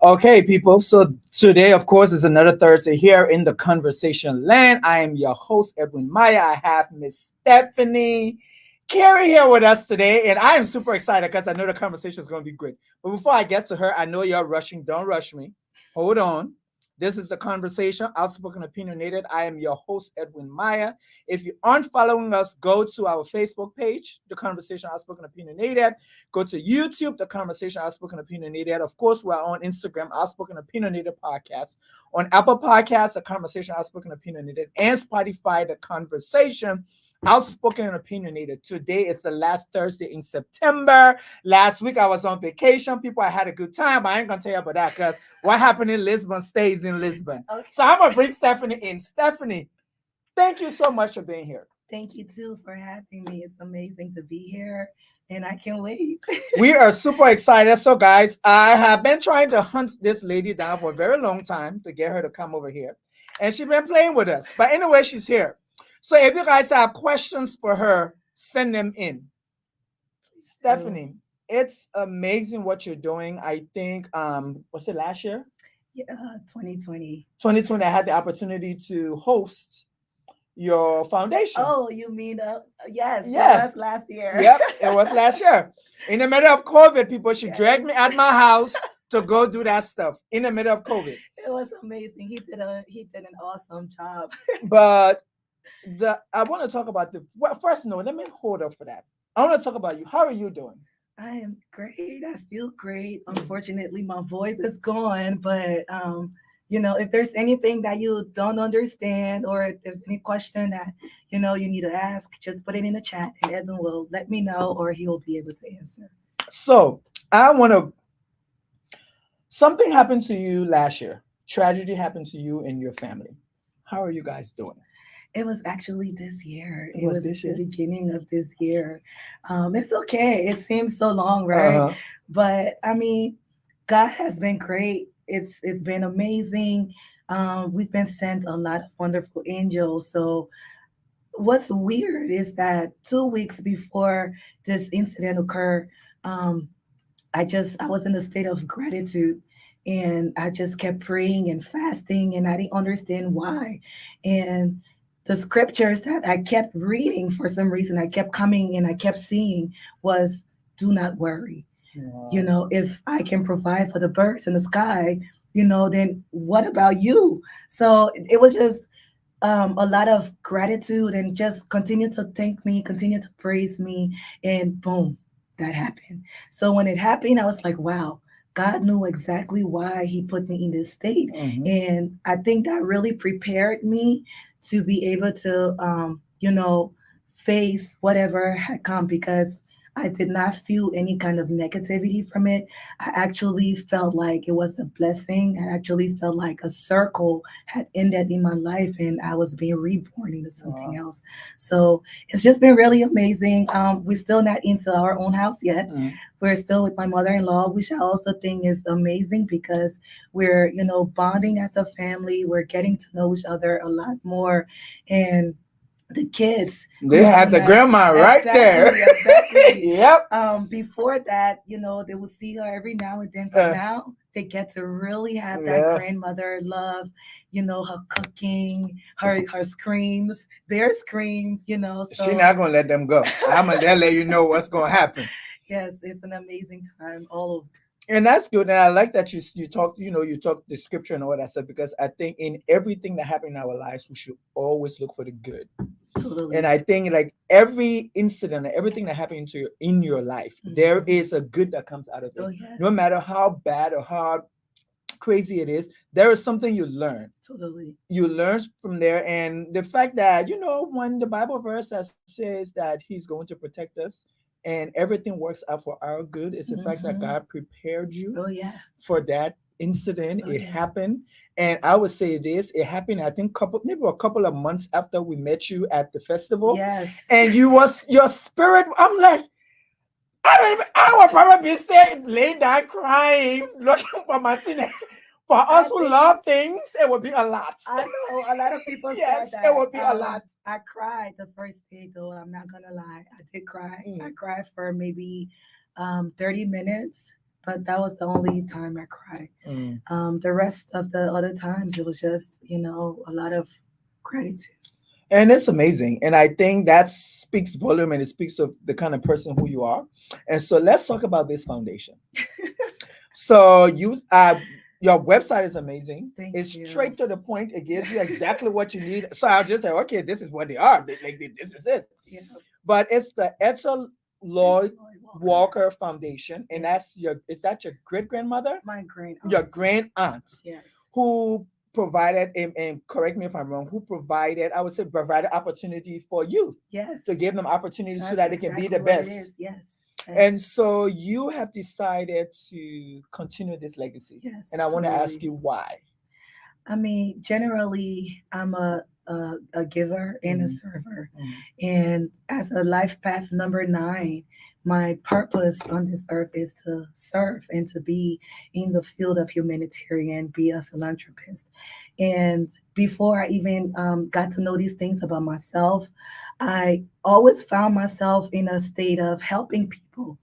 Okay, people. So today, of course, is another Thursday here in the conversation land. I am your host, Edwin Maya. I have Miss Stefanie Carey here with us today, and I am super excited because I know the conversation is going to be great. But before I get to her, I know you're rushing. Don't rush me. Hold on. This is the conversation, Outspoken Opinionated. I am your host, Edwin Maya. If you aren't following us, go to our Facebook page, The Conversation Outspoken Opinionated. Go to YouTube, The Conversation Outspoken Opinionated. Of course, we're on Instagram, Outspoken Opinionated Podcast. On Apple Podcasts, The Conversation Outspoken Opinionated. And Spotify, The Conversation Outspoken and Opinionated. Today is the last Thursday in September. Last week I was on vacation. People, I had a good time. I ain't gonna tell you about that because what happened in Lisbon stays in Lisbon. Okay. So I'm gonna bring Stefanie in. Stefanie, thank you so much for being here. Thank you too for having me. It's amazing to be here and I can't wait. We are super excited. So guys, I have been trying to hunt this lady down for a very long time to get her to come over here. And she's been playing with us. But anyway, she's here. So if you guys have questions for her, send them in. Stefanie, it's amazing what you're doing. I think, was it last year? Yeah, 2020. 2020, I had the opportunity to host your foundation. Oh, you mean, yes, yeah. It was last year. Yep, it was last year. In the middle of COVID, people, she dragged me at my house to go do that stuff in the middle of COVID. It was amazing. He did an awesome job. But I want to talk about first, no, let me hold up for that. I want to talk about you. How are you doing? I am great. I feel great. Unfortunately, my voice is gone, but if there's anything that you don't understand or if there's any question that you need to ask, just put it in the chat and Edwin will let me know or he will be able to answer. So something happened to you last year. Tragedy happened to you and your family. How are you guys doing? It was actually this year. It was this year? The beginning of this year. It's okay. It seems so long, right? Uh-huh. But I mean, God has been great. It's been amazing. We've been sent a lot of wonderful angels. So what's weird is that 2 weeks before this incident occurred, I was in a state of gratitude. And I just kept praying and fasting, and I didn't understand why. And the scriptures that I kept reading, for some reason, I kept coming and I kept seeing was, do not worry. Wow. If I can provide for the birds in the sky, then what about you? So it was just a lot of gratitude and just continue to thank me, continue to praise me. And boom, that happened. So when it happened, I was like, wow. God knew exactly why he put me in this state. Mm-hmm. And I think that really prepared me to be able to, face whatever had come because I did not feel any kind of negativity from it. I actually felt like it was a blessing. I actually felt like a circle had ended in my life and I was being reborn into something else. So it's just been really amazing. We're still not into our own house yet. Mm-hmm. We're still with my mother-in-law, which I also think is amazing because we're, bonding as a family. We're getting to know each other a lot more. And the kids, they have the grandma right there. Exactly. Yep. Before that, they will see her every now and then, but now they get to really have that grandmother love, her cooking, her screams, their screams, so she's not gonna let them go. I'm gonna let you know what's gonna happen. Yes, it's an amazing time all over. And that's good. And I like that you talk the scripture and all that stuff, because I think in everything that happens in our lives, we should always look for the good. Totally. And I think like every incident, everything that happens in your life, mm-hmm. there is a good that comes out of it. Oh, yes. No matter how bad or how crazy it is, there is something you learn. Totally. You learn from there. And the fact that, when the Bible verse says that he's going to protect us, and everything works out for our good, is the fact that God prepared you for that incident. It happened. And I would say this, it happened, I think, maybe a couple of months after we met you at the festival. Yes. And your spirit, I'm like, I would probably be laying down crying, looking for Martina. For us who love things, it would be a lot. I know a lot of people yes, said that. It would be a lot. I cried the first day, though. I'm not gonna lie. I did cry. I cried for maybe 30 minutes. but that was the only time I cried. Mm. The rest of the other times, it was just, a lot of gratitude. And it's amazing. And I think that speaks volume and it speaks of the kind of person who you are. And so let's talk about this foundation. So your website is amazing. Thank It's you. straight to the point. It gives you exactly what you need. So I'll just say, okay, this is what they are. This is it. Yeah. But it's the Etta Lloyd Lloyd Walker Foundation, and Yes. is that your great grandmother? My grand Your aunt. grand aunt Yes. who provided, and correct me if I'm wrong, who provided, I would say, provided opportunity for youth Yes. to give them opportunities so That's that they can be exactly the what it best. is. Yes. And Yes. so you have decided to continue this legacy. Yes. And I want to ask Totally. you why. I mean, generally, I'm a giver and a Mhm. server. Mhm. And as a life path number 9, my purpose on this earth is to serve and to be in the field of humanitarian, be a philanthropist. And before I even got to know these things about myself, I always found myself in a state of helping people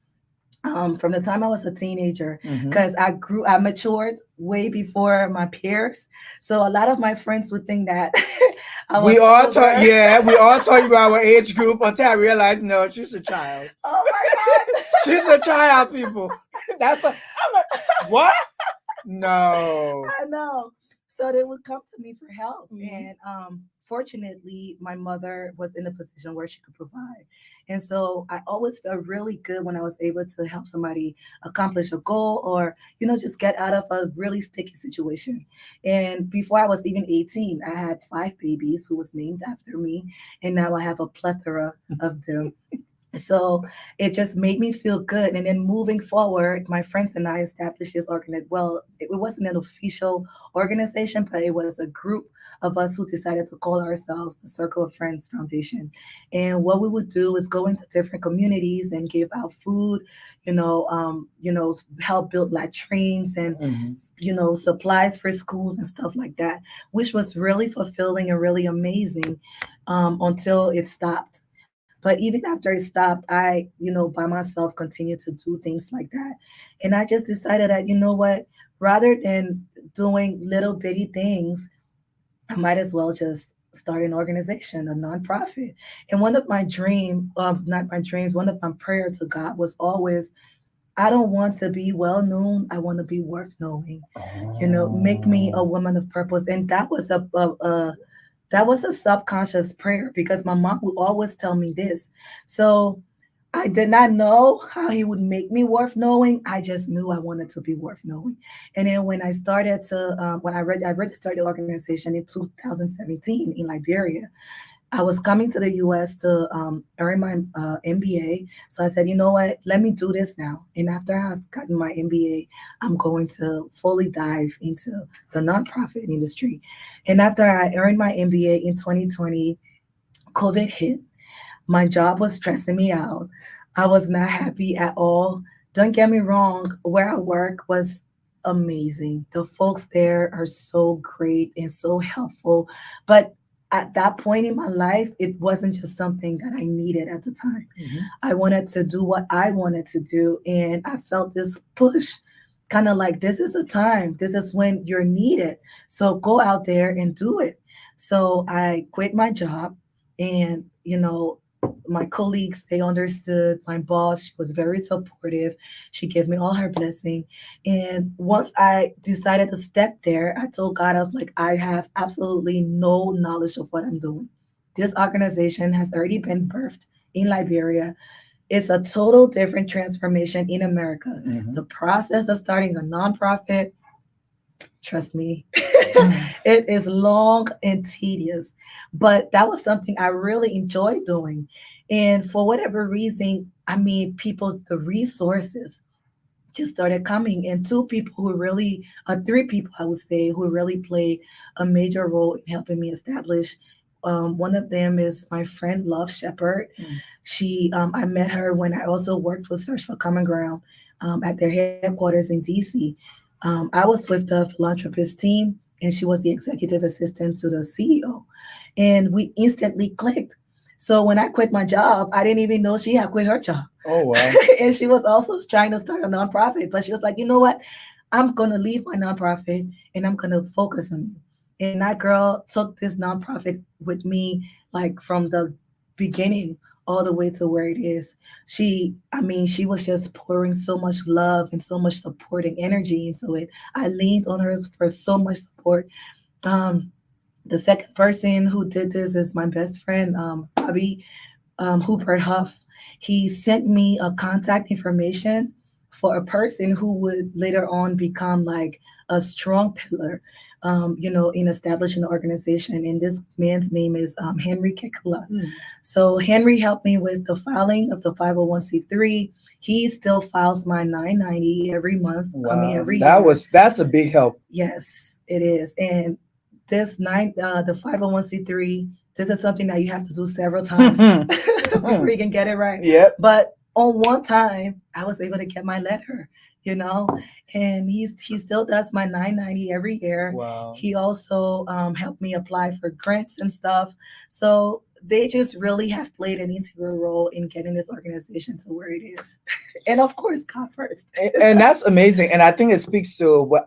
from the time I was a teenager, Mhm. because I matured way before my peers. So a lot of my friends would think that I We was all older. we all told you about our age group until I realized, no, she's a child. Oh my She's a child, people. That's what I'm like, what? No. God. I know. So they would come to me for help. Mhm. And fortunately, my mother was in a position where she could provide. And so I always felt really good when I was able to help somebody accomplish a goal or, just get out of a really sticky situation. And before I was even 18, I had 5 babies who was named after me. And now I have a plethora of them. So it just made me feel good. And then moving forward, my friends and I established this organization. Well, it wasn't an official organization, but it was a group of us who decided to call ourselves the Circle of Friends Foundation. And what we would do is go into different communities and give out food, help build latrines and Mhm. supplies for schools and stuff like that, which was really fulfilling and really amazing until it stopped. But even after it stopped, I, by myself continued to do things like that. And I just decided that, rather than doing little bitty things, I might as well just start an organization, a nonprofit. And one of my not my dreams, one of my prayers to God was always, I don't want to be well known. I want to be worth knowing. Make me a Oh. woman of purpose. And that was a subconscious prayer because my mom would always tell me this. So I did not know how he would make me worth knowing. I just knew I wanted to be worth knowing. And then when I started to, I registered the organization in 2017 in Liberia. I was coming to the US to earn my MBA. So I said, you know what? Let me do this now. And after I've gotten my MBA, I'm going to fully dive into the nonprofit industry. And after I earned my MBA in 2020, COVID hit. My job was stressing me out. I was not happy at all. Don't get me wrong, where I work was amazing. The folks there are so great and so helpful. But at that point in my life, it wasn't just something that I needed at the time. Mhm. I wanted to do what I wanted to do. And I felt this push, kind of like, this is a time, this is when you're needed. So go out there and do it. So I quit my job and, my colleagues, they understood. My boss, she was very supportive. She gave me all her blessing. And once I decided to step there, I told God, I was like, I have absolutely no knowledge of what I'm doing. This organization has already been birthed in Liberia. It's a total different transformation in America. Mhm. The process of starting a nonprofit, trust me, Mhm. it is long and tedious, but that was something I really enjoyed doing. And for whatever reason, I mean, people, the resources just started coming, and two people who really, three people, I would say, who really played a major role in helping me establish. One of them is my friend Love Shepherd. I met her when I also worked with Search for Common Ground at their headquarters in DC. I was with the philanthropist team, and she was the executive assistant to the CEO. And we instantly clicked. So when I quit my job, I didn't even know she had quit her job. Oh wow. And she was also trying to start a nonprofit, but she was like, you know what? I'm gonna leave my nonprofit and I'm gonna focus on you. And that girl took this nonprofit with me, like from the beginning all the way to where it is. I mean, she was just pouring so much love and so much supporting energy into it. I leaned on her for so much support. Um, the second person who did this is my best friend, Bobby Hubert Huff. He sent me a contact information for a person who would later on become like a strong pillar, in establishing an organization. And this man's name is Henry Kekula. So Henry helped me with the filing of the 501c3. He still files my 990 every month. I mean, Wow. every year. That's a big help. Yes, it is. And the 501c3, this is something that you have to do several times before you can get it right. Yep. But on one time, I was able to get my letter, you know, and he still does my 990 every year. Wow. He also helped me apply for grants and stuff. So they just really have played an integral role in getting this organization to where it is. And of course, God first. And that's amazing. And I think it speaks to what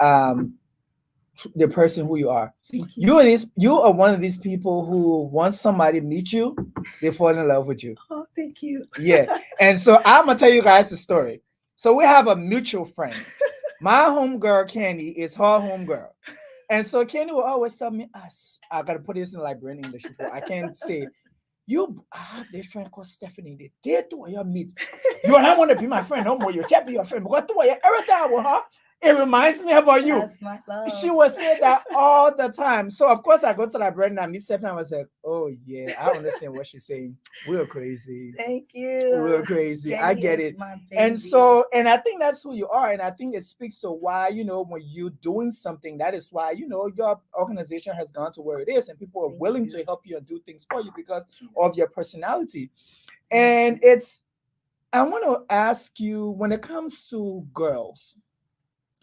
the person who you are. Thank you. You are one of these people who once somebody meet you, they fall in love with you. Oh, thank you. Yeah. And so I'm gonna tell you guys the story. So we have a mutual friend. My homegirl Candy is her homegirl. And so Candy will always tell me, I gotta put this in like brain English before I can't say I have this friend called Stefanie. They did to your meet. You and I want to be my friend no more. You can't be your friend. Because every time with her, it reminds me about you. That's my love. She would say that all the time. So of course I go to that bread and I meet Stefanie. I was like, oh yeah, I understand what she's saying. We're crazy. Thank you. We're crazy. Jenny I get is it. my And baby. so, and I think that's who you are. And I think it speaks to why, when you're doing something, that is why, your organization has gone to where it is and people are Thank willing you. to help you and do things for you because of your personality. Thank And I want to ask you, when it comes to girls,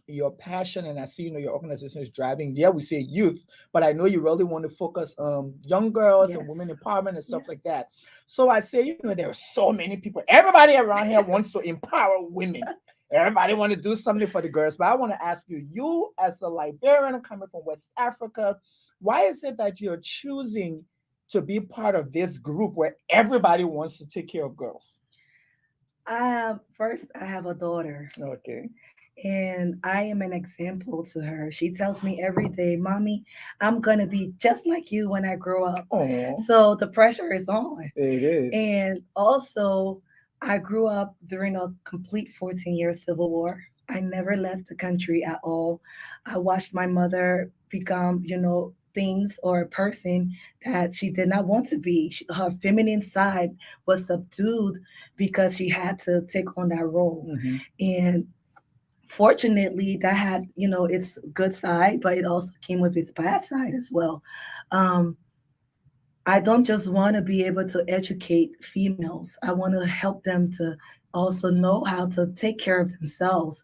your passion, and I see your organization is driving, yeah, we say youth, but I know you really want to focus on young girls and women Yes. empowerment and stuff Yes. like that. So I say, there are so many people, everybody around here wants to empower women. Everybody want to do something for the girls, but I want to ask you as a Liberian coming from West Africa, why is it that you're choosing to be part of this group where everybody wants to take care of girls? First, I have a daughter. Okay. And I am an example to her. She tells me every day, Mommy, I'm going to be just like you when I grow up. Oh, So the pressure is on. it is. And also, I grew up during a complete 14-year civil war. I never left the country at all. I watched my mother become, things or a person that she did not want to be. Her feminine side was subdued because she had to take on that role. And fortunately that had its good side, but it also came with its bad side as well. um, I don't just want to be able to educate females. I want to help them to also know how to take care of themselves,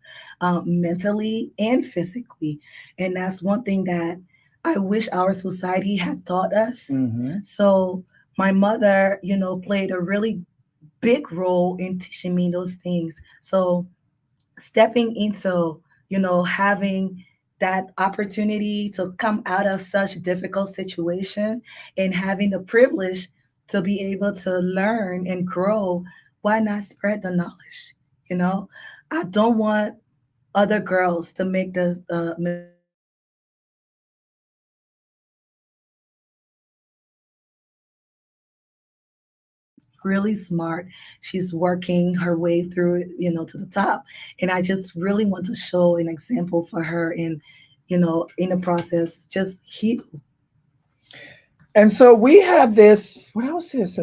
mentally and physically. And that's one thing that I wish our society had taught us. So my mother played a really big role in teaching me those things. So stepping into having that opportunity to come out of such difficult situation and having the privilege to be able to learn and grow, why not spread the knowledge? I don't want other girls to make the mistake that I made. My daughter is really smart. She's working her way through it, to the top. And I just really want to show an example for her and, in the process, just heal. And so we have this, what I would say is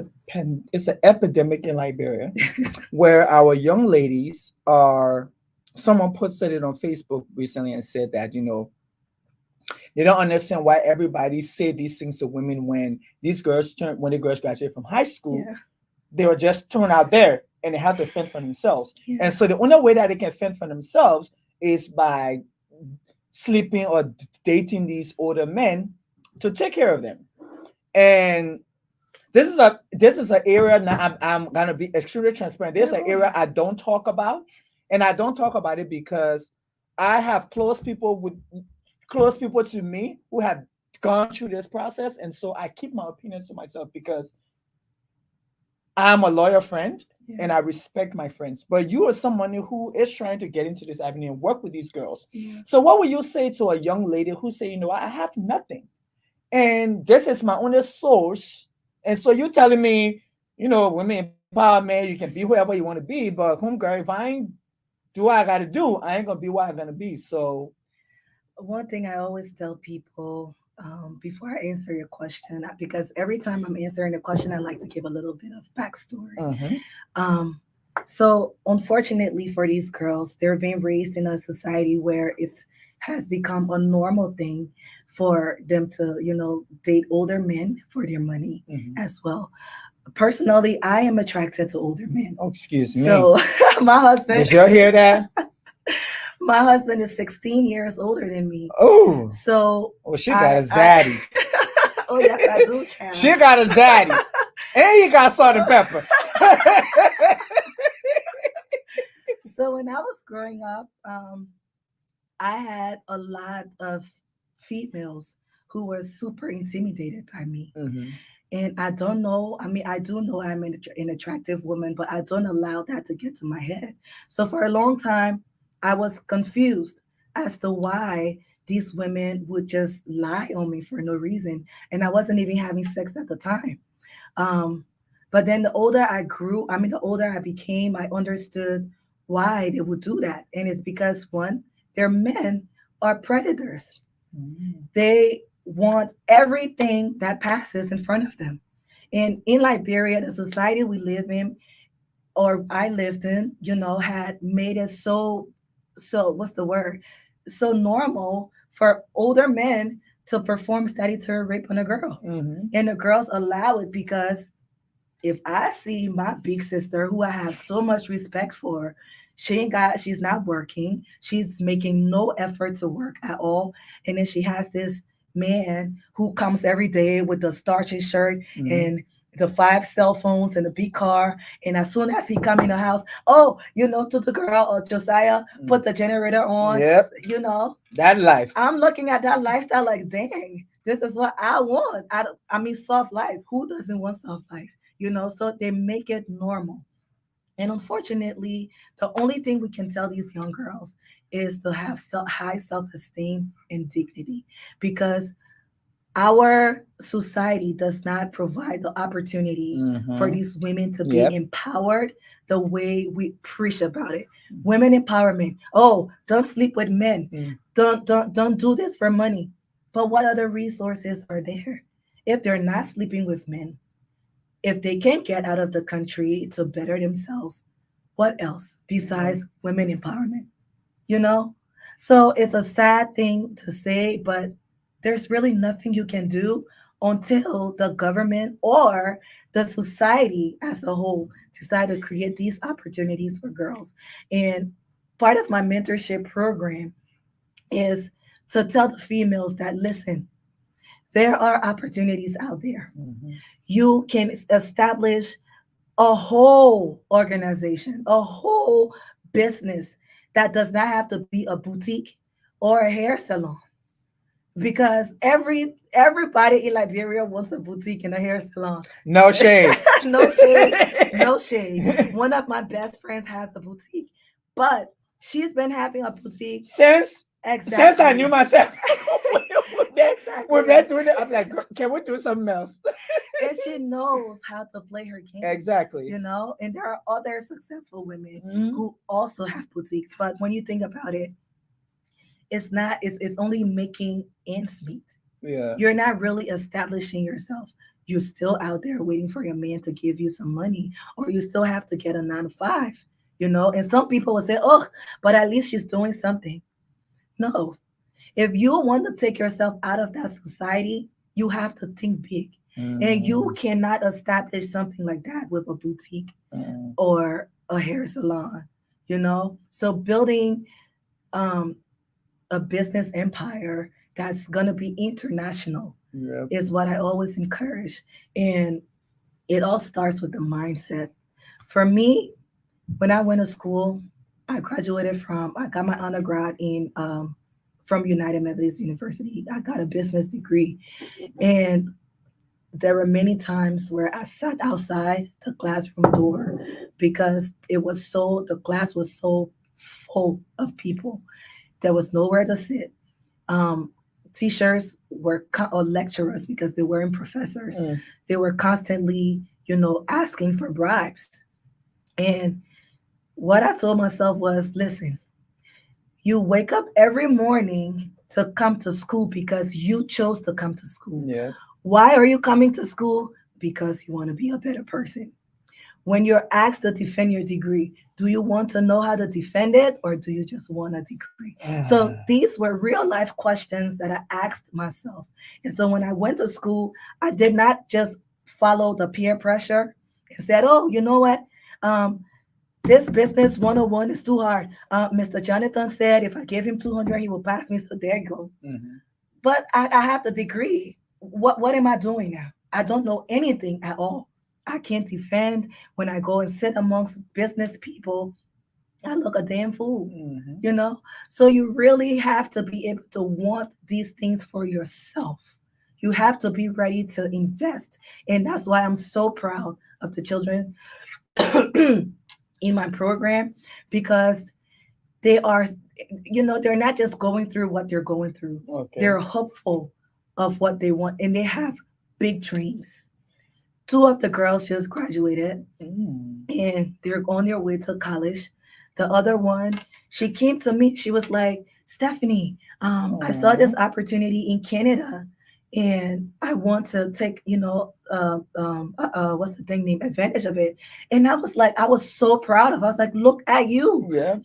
it's an epidemic in Liberia where our young ladies someone posted it on Facebook recently and said that, they don't understand why everybody say these things to women when when the girls graduate from high school, they were just thrown out there and they have to fend for themselves. And so the only way that they can fend for themselves is by sleeping or dating these older men to take care of them. And this is an area now. I'm gonna be extremely transparent. This is You're an area going. I don't talk about, and I don't talk about it because I have close people to me who have gone through this process, and so I keep my opinions to myself because I'm a lawyer friend Yeah. and I respect my friends. But you are someone who is trying to get into this avenue and work with these girls. Yeah. So what would you say to a young lady who say, I have nothing and this is my only source? And so you're telling me, women empowerment, you can be whoever you want to be, but homegirl, if I ain't do what I gotta do, I ain't gonna be what I'm gonna be. So One thing I always tell people before I answer your question, because every time I'm answering a question, I like to give a little bit of backstory. mhm, Um, so, unfortunately for these girls, they're being raised in a society where it's has become a normal thing for them to, date older men for their money mhm. as well. Personally, I am attracted to older men. Oh, excuse me. So, my husband, Did y'all hear that? my husband is 16 years older than me. Oh, So, oh, she got a I zaddy. oh yes, I do, She child. got a zaddy. And you got salt and pepper. So when I was growing up, I had a lot of females who were super intimidated by me. Mhm. And I don't know, I mean, I do know I'm an attractive woman, but I don't allow that to get to my head. So for a long time, I was confused as to why these women would just lie on me for no reason. And I wasn't even having sex at the time. Um, but then the older I grew, I mean, the older I became, I understood why they would do that. And it's because one, their men are predators. Mm. They want everything that passes in front of them. And in Liberia, the society we live in, or I lived in, had made it so what's the word? So normal for older men to perform statutory rape on a girl. Mhm. And the girls allow it because if I see my big sister, who I have so much respect for, she's not working, she's making no effort to work at all, and then she has this man who comes every day with the starchy shirt Mhm. and the 5 cell phones and the big car, and as soon as he come in the house, oh, to the girl or Josiah, put Mm. the generator on, Yep. you know. That life. I'm looking at that lifestyle like, dang, this is what I want. I mean, soft life. Who doesn't want soft life? So they make it normal. And unfortunately, the only thing we can tell these young girls is to have high self esteem and dignity, because our society does not provide the opportunity for Mhm. these women to be Yep. empowered the way we preach about it. Women empowerment. Oh, don't sleep with men. Mm. Don't do this for money. But what other resources are there? If they're not sleeping with men, if they can't get out of the country to better themselves, what else Yeah. besides women empowerment? You know? So it's a sad thing to say, but there's really nothing you can do until the government or the society as a whole decide to create these opportunities for girls. And part of my mentorship program is to tell the females that, listen, there are opportunities out there. Mhm. You can establish a whole organization, a whole business that does not have to be a boutique or a hair salon, because everybody in Liberia wants a boutique and a hair salon. No shade. No shade, no shade. One of my best friends has a boutique, but she's been having a boutique since since I knew exactly. myself, we've been Exactly. doing it. I'm like, "Girl, can we do something else?" And she knows how to play her game, Exactly. and there are other successful women Mhm. who also have boutiques, but when you think about it, it's not it's only making ends meet. Yeah. You're not really establishing yourself. You're still out there waiting for your man to give you some money, or you still have to get a 9 to 5, and some people will say, oh, but at least she's doing something. No, if you want to take yourself out of that society, you have to think big. And you Mm, cannot establish something like that with a boutique mm, or a hair salon. So building um, a business empire that's going to be international yep. is what I always encourage. And It all starts with the mindset. For me, when I went to school, I got my undergrad in from United Methodist University. I got a business degree, and there were many times where I sat outside the classroom door because the class was so full of people. There was nowhere to sit. Um, Teachers or lecturers, because they weren't professors, Mm. they were constantly, asking for bribes. And what I told myself was, listen, you wake up every morning to come to school because you chose to come to school. Yeah. Why are you coming to school? Because you want to be a better person. When you're asked to defend your degree, do you want to know how to defend it or do you just want a degree? So these were real life questions that I asked myself. And so when I went to school, I did not just follow the peer pressure and said, oh, you know what? Um, this business 101 is too hard. Mr. Jonathan said if I give him 200, he will pass me. So there you go. Mhm. But I have the degree. What am I doing now? I don't know anything at all. I can't defend when I go and sit amongst business people. I look a damn fool, Mhm. you know? So you really have to be able to want these things for yourself. You have to be ready to invest. And that's why I'm so proud of the children in my program because they are, they're not just going through what they're going through. Okay. They're hopeful of what they want and they have big dreams. Two of the girls just graduated Mm. and they're on their way to college. The other one, she came to me. She was like, Stephanie, I saw Aw. this opportunity in Canada and I want to take, what's the thing name, advantage of it. And I was like, I was so proud of her. I was like, look at you, Yeah.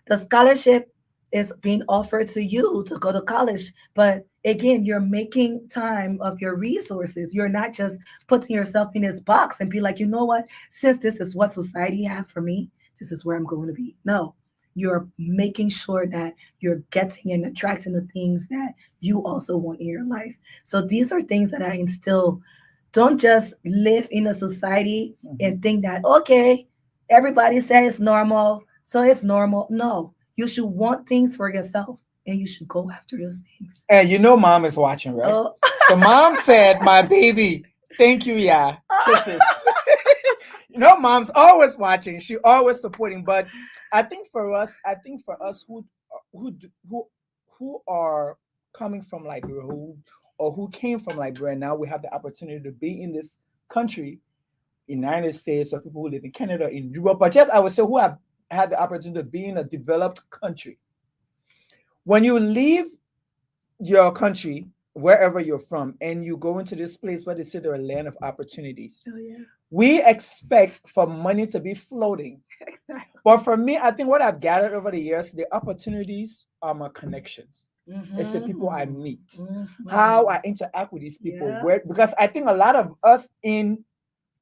the scholarship is being offered to you to go to college. But again, you're making time of your resources. You're not just putting yourself in this box and be like, you know what? Since this is what society has for me, this is where I'm going to be. No, you're making sure that you're getting and attracting the things that you also want in your life. So these are things that I instill. Don't just live in a society Mhm. and think that, okay, everybody says it's normal, so it's normal. No, you should want things for yourself and you should go after those things. And mom is watching, right? Oh, So mom said, "My baby, thank you, yeah, kisses." Mom's always watching. She always supporting. But I think for us who d- who are coming from Liberia, who came from Liberia, now we have the opportunity to be in this country, United States, or people who live in Canada, in Europe, but just I would say who have had the opportunity to be in a developed country. When you leave your country, wherever you're from, and you go into this place where they say they're a land of opportunities, oh yeah, we expect for money to be floating. exactly. But for me, I think what I've gathered over the years, the opportunities are my connections. It's the people I Mm-hmm. meet, how Mm-hmm. I interact with these people. Yeah. Where because I think a lot of us in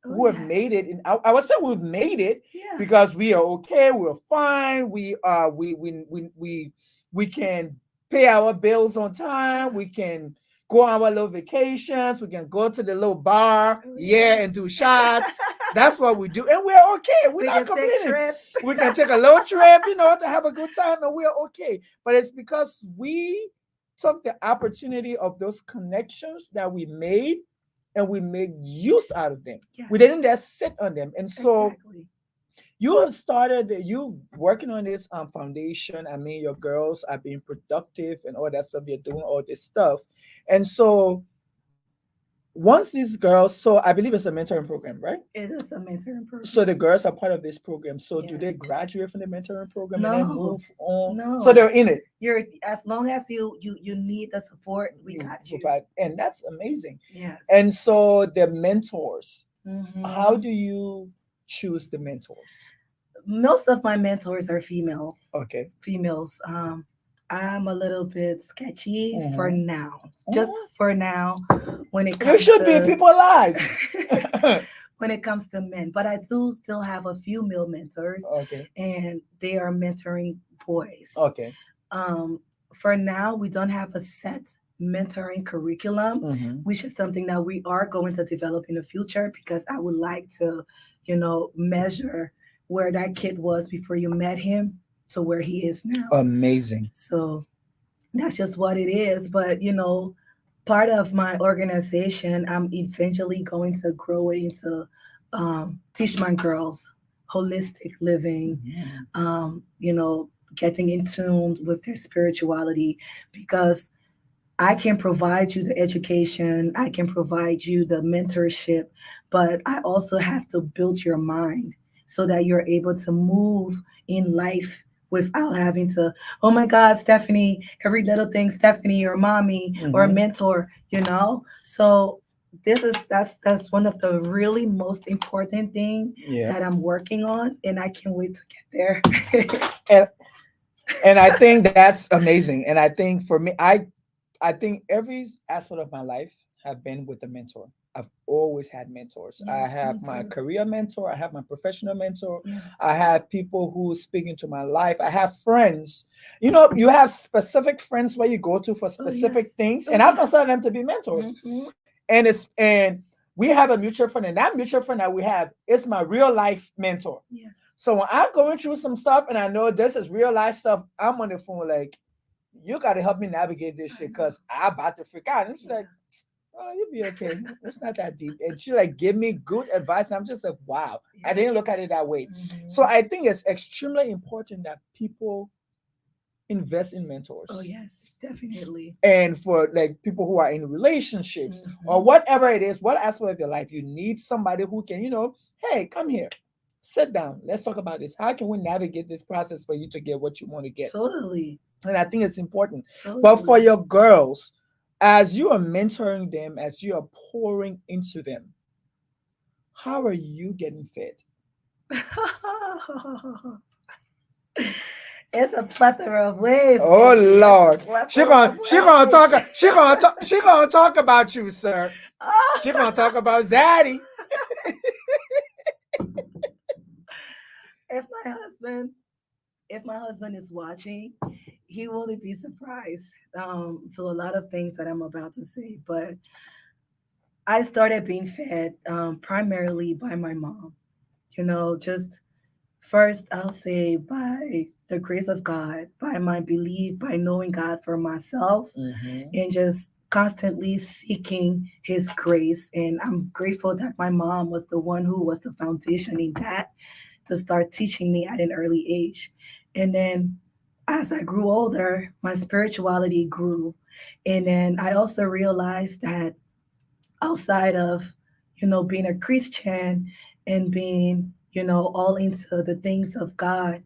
Oh who have yes. made it, I would say we've made it Yeah. because we are okay, we're fine, we can pay our bills on time, we can go on our little vacations, we can go to the little bar, Oh yeah, yes. and do shots. That's what we do, and we're okay. We're We not can take complaining. trips. We can take a little trip, to have a good time, and we're okay. But it's because we took the opportunity of those connections that we made and we made use out of them. Yes. We didn't just sit on them. And so Exactly. you have started you working on this foundation. I mean, your girls are being productive and all that stuff. You're doing all this stuff. And so once these girls, so I believe it's a mentoring program, right? It is a mentoring So the program. girls are part of this program. So do they Yes. graduate from the mentoring program and then No. move on? So No. they're in it. You're as long as you need the support, we You got you. provide, and that's amazing. Yes. And so the mentors, how Mm-hmm. do you choose the mentors? Most of my mentors are female. Okay. Females. I'm a little bit sketchy for Mhm. now. Just Mhm. for now, when it You comes should be in to people's lives. when it comes to men. But I do still have a few male mentors, Okay. and they are mentoring boys. Okay. Um, for now, we don't have a set mentoring curriculum, which is something that we are going to develop in the future, because I would like to, measure where that kid was before you met him to where he is now. Amazing. So that's just what it is. But part of my organization, I'm eventually going to grow it into teach my girls holistic living, getting in tune with their spirituality, because I can provide you the education, I can provide you the mentorship, but I also have to build your mind so that you're able to move in life without having to, oh my God, Stefanie, every little thing, Stefanie, or mommy, or mentor, So that's one of the really most important thing that I'm working on, and I can't wait to get there. and and I think that's amazing. And I think for me, I think every aspect of my life have been with a mentor. I've always had mentors. I Yes, have me my too. career mentor. I have my professional mentor. Yes. I have people who speak into my life. I have friends. You have specific friends where you go to for Oh specific yes. things, Oh and I yes. consider them to be mentors. Hmm. And we have a mutual friend, and that mutual friend that we have is my real life mentor. Yes. So when I'm going through some stuff and I know this is real life stuff, I'm on the phone like, you got to help me navigate this shit because I'm about to freak out. And she's like, oh, you'll be okay. It's not that deep. And she like give me good advice. And I'm just like, wow, I didn't look at it that way. So I think it's extremely important that people invest in mentors. Oh yes, definitely. And for like people who are in relationships or whatever it is, what aspect of your life, you need somebody who can, hey, come here, sit down, let's talk about this. How can we navigate this process for you to get what you want to get? Totally. And I think it's important. Totally. But for your girls, as you are mentoring them, as you are pouring into them, how are you getting fed? It's a plethora of ways. Oh Baby. Lord, she Plethora gonna of she gonna talk ways. she gonna talk about you, sir. She gonna talk about Zaddy. if my husband if my husband is watching, he will be surprised to a lot of things that I'm about to say. But I started being fed primarily by my mom. Just first, I'll say by the grace of God, by my belief, by knowing God for myself, and just constantly seeking His grace. And I'm grateful that my mom was the one who was the foundation in that, to start teaching me at an early age. And then as I grew older, my spirituality grew. And then I also realized that outside of, being a Christian and being, all into the things of God,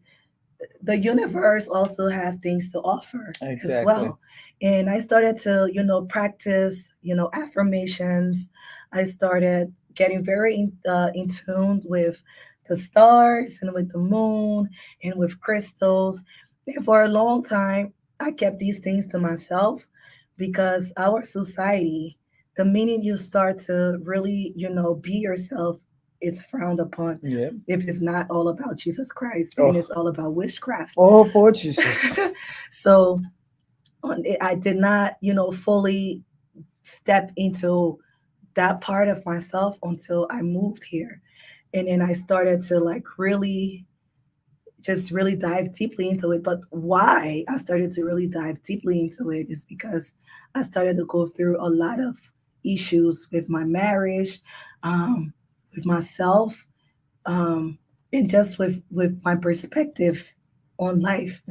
the universe also have things to offer as well. And I started to, practice, affirmations. I started getting very in tune with the stars and with the moon and with crystals. And for a long time, I kept these things to myself, because our society, the minute you start to really, be yourself, it's frowned upon. Yeah. If it's not all about Jesus Christ, then it's all about witchcraft. Oh, poor Jesus. So I did not, fully step into that part of myself until I moved here. And then I started to like really just really dive deeply into it. But why I started to really dive deeply into it is because I started to go through a lot of issues with my marriage, with myself, um, and just with my perspective on life.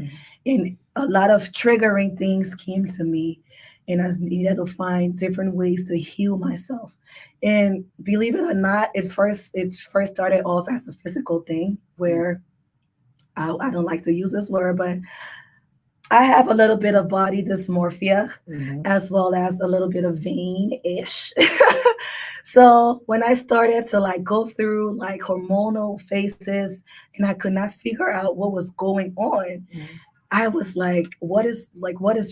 And a lot of triggering things came to me, and I needed to find different ways to heal myself. And believe it or not, it first started off as a physical thing where I don't like to use this word, but I have a little bit of body dysmorphia, as well as a little bit of vein-ish. So when I started to like go through like hormonal phases and I could not figure out what was going on, I was like, what is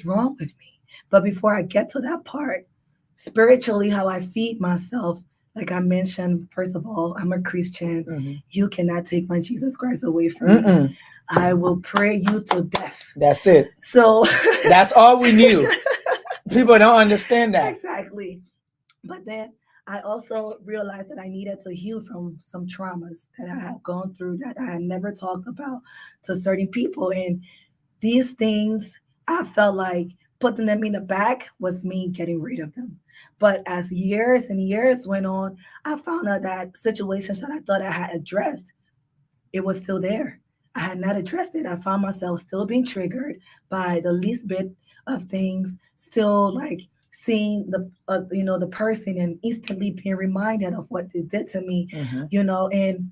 wrong with me? But before I get to that part, spiritually, how I feed myself, like I mentioned, first of all, I'm a Christian. You cannot take my Jesus Christ away from me. I will pray you to death. That's it. So that's all we knew. People don't understand that. Exactly. But then I also realized that I needed to heal from some traumas that I had gone through that I had never talked about to certain people. And these things, I felt like putting them in the back was me getting rid of them. But as years and years went on, I found out that situations that I thought I had addressed, it was still there. I had not addressed it. I found myself still being triggered by the least bit of things, still like seeing the person and instantly being reminded of what they did to me, Mhm. and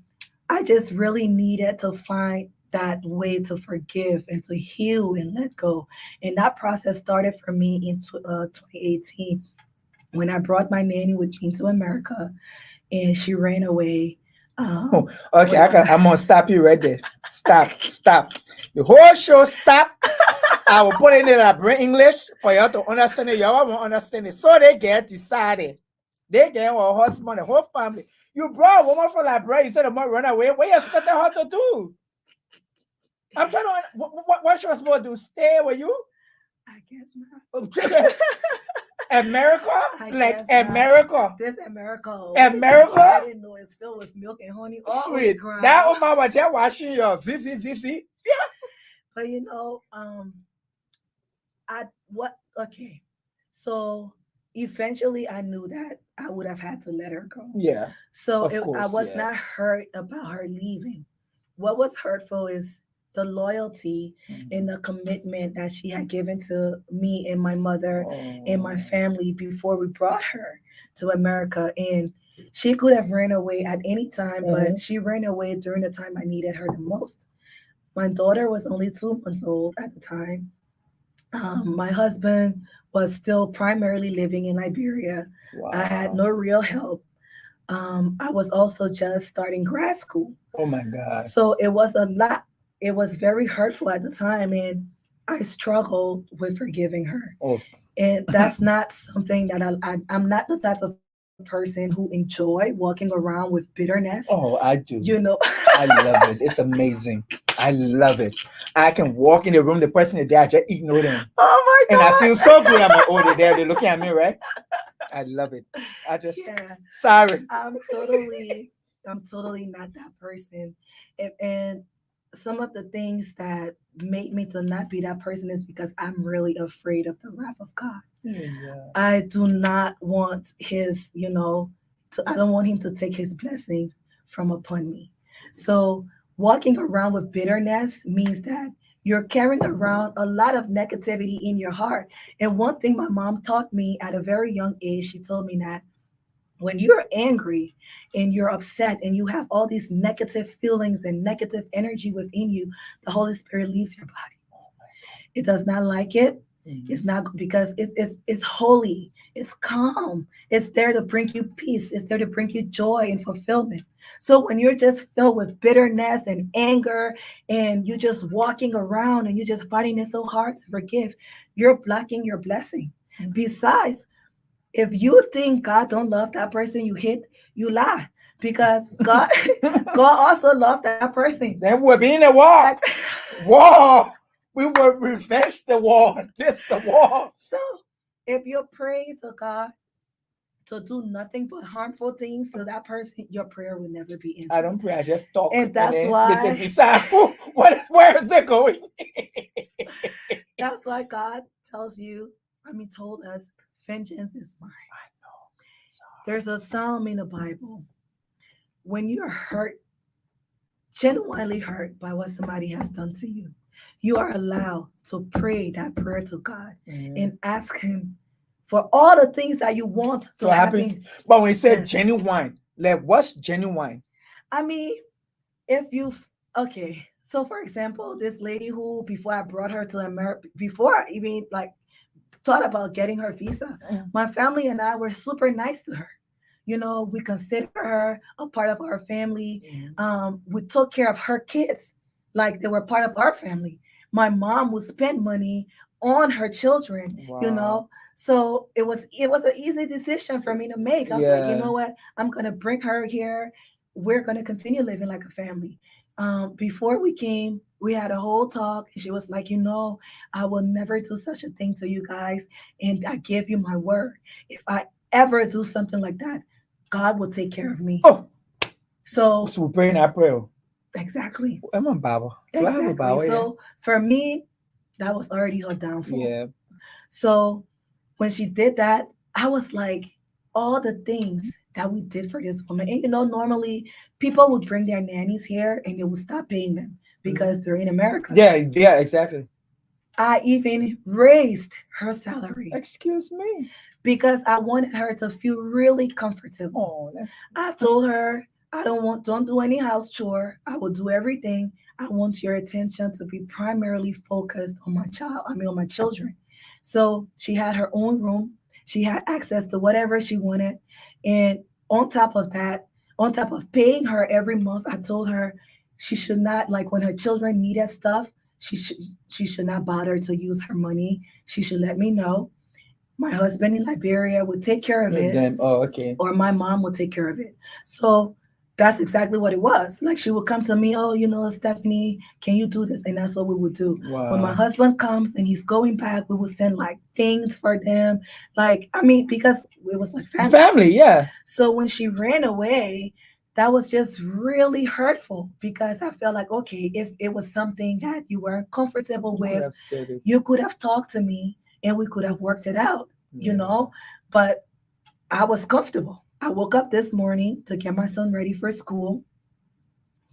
I just really needed to find that way to forgive and to heal and let go. And that process started for me in 2018 when I brought my nanny with me to America and she ran away. Oh, Um, okay, with my I'm gonna stop you right there. Stop. The whole show stop. I will put it in a brain English for you to understand it. Y'all won't understand it. So they get decided. They get a husband, the whole family. You brought a woman from Liberia, you said the mom run away. What you expecting her to do? I'm trying to what she was supposed to do? Stay with you? I guess not. America? I Like guess not. America. This America, I America? didn't know it's filled with milk and honey all week Sweet. round. That old mama just washing your vivi. But I what okay. So eventually I knew that I would have had to let her go. Yeah, So of I course, was yeah. not hurt about her leaving. What was hurtful is the loyalty and the commitment that she had given to me and my mother and my Oh. family before we brought her to America. And she could have ran away at any time, but Mhm. she ran away during the time I needed her the most. My daughter was only 2 months old at the time. My husband was still primarily living in Liberia. I had Wow. no real help. I was also just starting grad school. Oh my God. So it was a lot. It was very hurtful at the time. And I struggled with forgiving her. Oh, And that's not something that I'm not the type of person who enjoy walking around with bitterness. oh, I You do. know, I love it. It's amazing. I love it. I can walk in the room, the person is there, I just ignore them. oh And I my feel so good. I'm like, oh, they're there. They're looking at me, right? I love it. I just, Yeah, sorry. I'm totally not that person. And some of the things that make me to not be that person is because I'm really afraid of the wrath of God. Yeah. I do not want I don't want him to take his blessings from upon me. So walking around with bitterness means that you're carrying around a lot of negativity in your heart. And one thing my mom taught me at a very young age, she told me that when you're angry and you're upset and you have all these negative feelings and negative energy within you, the Holy Spirit leaves your body. It does not like it. It's Mhm. not because it's holy. It's calm. It's there to bring you peace. It's there to bring you joy and fulfillment. So when you're just filled with bitterness and anger and you're just walking around and you're just fighting it so hard to forgive, you're blocking your blessing. Besides, if you think God don't love that person you hit, you lie. Because God God also loved that person. Then we're being a war. War. We will revenge the war. This the war. So if you're praying to God to do nothing but harmful things to that person, your prayer will never be I answered. don't pray. I just talk, And and that's then they can why decide where is it going. that's why God told us, vengeance is mine. I know. There's a psalm in the Bible. When you're hurt, genuinely hurt by what somebody has done to you, you are allowed to pray that prayer to God Mhm. and ask Him for all the things that you want to So happy. happen. But when you say Yes. genuine, like what's genuine? I mean, if you okay, so for example, this lady who before I brought her to America, before I even like thought about getting her visa, Mm. my family and I were super nice to her. We consider her a part of our family. Mhm. We took care of her kids like they were part of our family. My mom would spend money on her children. Wow. So it was an easy decision for me to make. I was like, you Yeah. know what? I'm gonna bring her here. We're gonna continue living like a family. Before we came, We had a whole talk, and she was like, I will never do such a thing to you guys. And I give you my word. If I ever do something like that, God will take care of me. Oh, So, so we're praying that prayer. exactly. I'm a Bible. Do I have a Exactly. Bible? Yeah. So, for me, that was already her downfall. Yeah. So, when she did that, I was like, all the things that we did for this woman. And normally people would bring their nannies here and they would stop paying them because they're in America. Yeah, yeah, exactly. I even raised her salary Excuse me. because I wanted her to feel really comfortable. Oh, that's I told her, don't do any house chore. I will do everything. I want your attention to be primarily focused on on my children. So she had her own room. She had access to whatever she wanted. And on top of that, on top of paying her every month, I told her she should not, like, when her children needed stuff, she should not bother to use her money. She should let me know. My husband in Liberia would take care of it, them. Oh, okay. or my mom would take care of it. So that's exactly what it was. Like, she would come to me, oh, Stephanie, can you do this? And that's what we would do. When my Wow. husband comes and he's going back, we would send like things for them. Like, I mean, because it was like family. Family, yeah. So when she ran away, that was just really hurtful because I felt like, okay, if it was something that you weren't comfortable You could with, have said it. you could have talked to me and we could have worked it out, Yeah. But I was comfortable. I woke up this morning to get my son ready for school,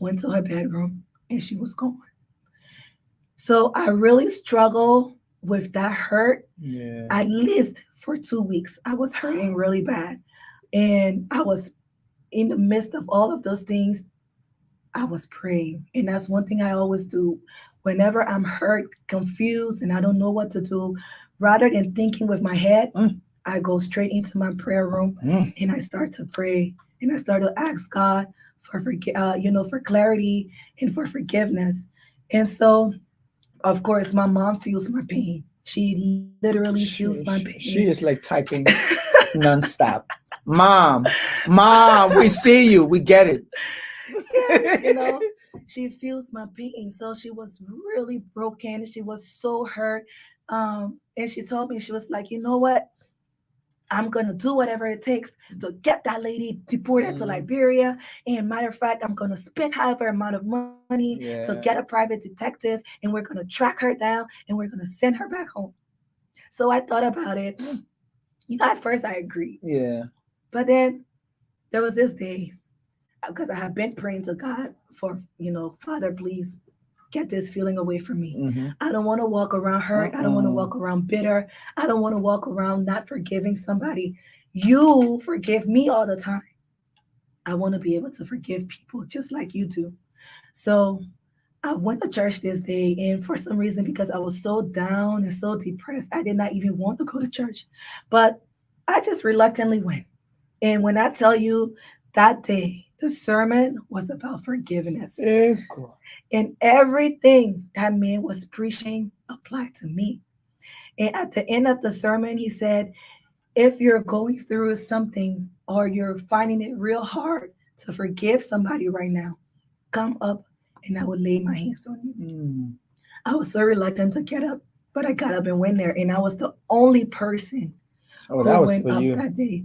went to her bedroom, and she was gone. So I really struggle with that hurt. Yeah. At least for 2 weeks, I was hurting really bad. And I was in the midst of all of those things, I was praying. And that's one thing I always do. Whenever I'm hurt, confused, and I don't know what to do, rather than thinking with my head, I go straight into my prayer room and I start to pray and I start to ask God for for clarity and for forgiveness. And so, of course, my mom feels my pain. She literally feels my pain. She is like typing nonstop. Mom, mom, we see you. We get it. Yeah, she feels my pain. So she was really broken. She was so hurt. And she told me, she was like, you know what? I'm gonna do whatever it takes to get that lady deported to Liberia. And matter of fact, I'm gonna spend however amount of money to get a Yeah. private detective, and we're gonna track her down and we're gonna send her back home. So I thought about it. At first I agreed. Yeah. But then there was this day, because I have been praying to God for, Father, please get this feeling away from me. I don't want to walk around hurt. I don't want to walk around bitter. I don't want to walk around not forgiving somebody. You forgive me all the time. I want to be able to forgive people just like you do. So I went to church this day, and for some reason, because I was so down and so depressed, I did not even want to go to church. But I just reluctantly went. And when I tell you, that day, the sermon was about forgiveness. And everything that man was preaching applied to me. And at the end of the sermon, he said, if you're going through something or you're finding it real hard to forgive somebody right now, come up and I will lay my hands on you. I was so reluctant to get up, but I got up and went there. And I was the only person who that was went for up you. that day.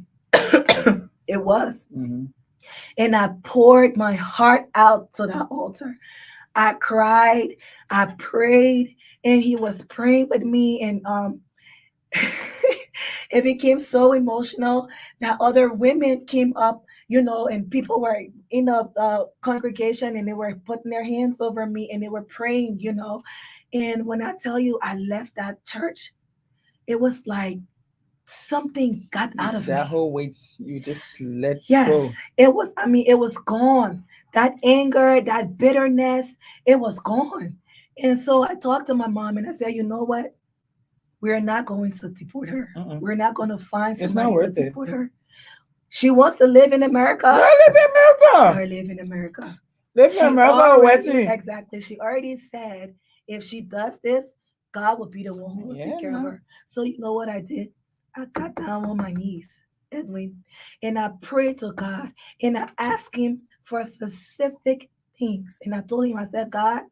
It was. And I poured my heart out to that altar. I cried, I prayed, and he was praying with me. And it became so emotional that other women came up, and people were in the congregation and they were putting their hands over me and they were praying. And when I tell you, I left that church, it was like something got out of me. That whole weight you just let go. Yes, it was. I mean, it was gone. That anger, that bitterness, it was gone. And so I talked to my mom and I said, you know what? We're not going to deport her. We're not going to find It's not somebody to worth it. deport her. She wants to live in America. Let her live in Let America. her live in America. Live in America, waiting. Exactly. She already said if she does this, God will be the one who will take care of her. So you know what I did? I got down on my knees, Edwin, and I prayed to God and I asked him for specific things. And I told him, I said, God,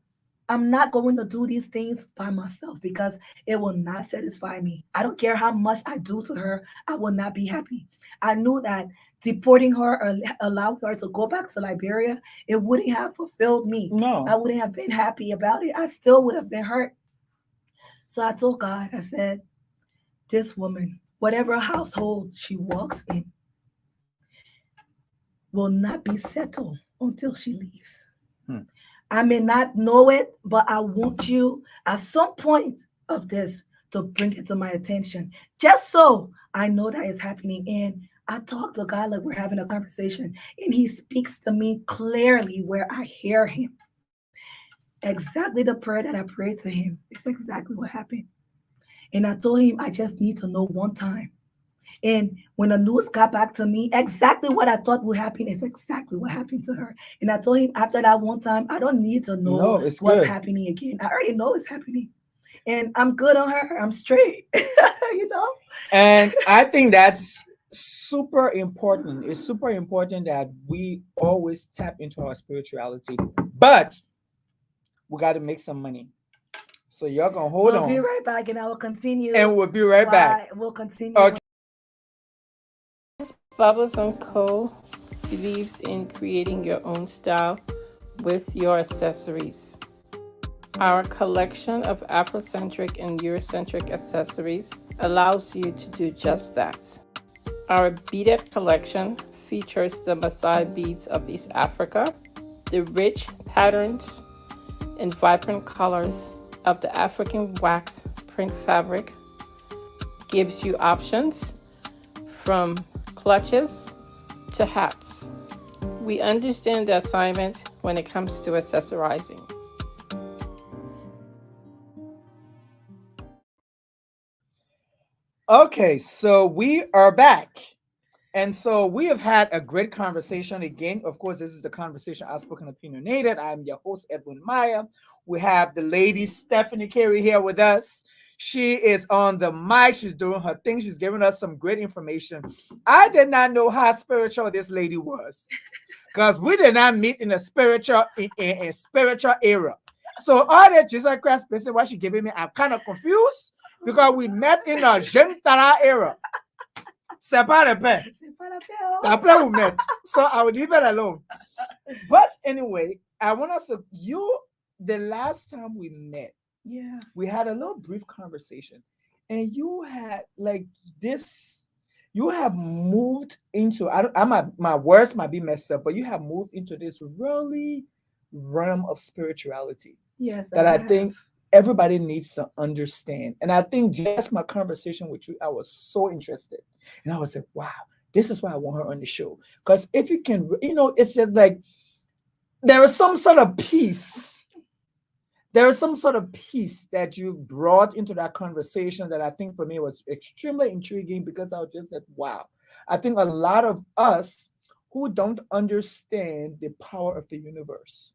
I'm not going to do these things by myself because it will not satisfy me. I don't care how much I do to her, I will not be happy. I knew that deporting her or allowing her to go back to Liberia, it wouldn't have fulfilled me. I No. wouldn't have been happy about it. I still would have been hurt. So I told God, I said, this woman, whatever household she walks in, will not be settled until she leaves. Hmm. I may not know it, but I want you at some point of this to bring it to my attention, just so I know that it's happening. And I talk to God like we're having a conversation, and He speaks to me clearly where I hear Him. Exactly the prayer that I prayed to Him is exactly what happened. And I told Him, I just need to know one time. And when the news got back to me, exactly what I thought would happen is exactly what happened to her. And I told him after that one time, I don't need to know No, it's what's good. happening again. I already know it's happening. And I'm good on her. I'm straight. you know? And I think that's super important. It's super important that we always tap into our spirituality. But we got to make some money. So y'all gonna hold We'll be on, right back and I will continue and we'll be right back. why we'll continue. Okay. Bubbles and Co. believes in creating your own style with your accessories. Our collection of Afrocentric and Eurocentric accessories allows you to do just that. Our beaded collection features the Maasai beads of East Africa, the rich patterns and vibrant colors of the African wax print fabric gives you options from clutches to hats. We understand the assignment when it comes to accessorizing. Okay, so we are back. And so we have had a great conversation again. Of course, this is the conversation Outspoken Opinionated. I'm your host, Edwin Maya. We have the lady Stefanie Carey here with us. She is on the mic. She's doing her thing. She's giving us some great information. I did not know how spiritual this lady was because we did not meet in a spiritual era. So all that Jesus Christ person, what she giving me, I'm kind of confused because we met in a Gentara era. C'est pas le pain. C'est pas la peine. Après, we met. So I would leave it alone. But anyway, I want us to, the last time we met, Yeah. we had a little brief conversation. And you had like this, you have moved into, my words might be messed up, but you have moved into this really realm of spirituality Yes. that I think everybody needs to understand. And I think just my conversation with you, I was so interested. And I was like, wow, this is why I want her on the show. Because if you can, it's just like there is some sort of peace. There is some sort of peace that you brought into that conversation that I think for me was extremely intriguing because I was just like, wow. I think a lot of us who don't understand the power of the universe,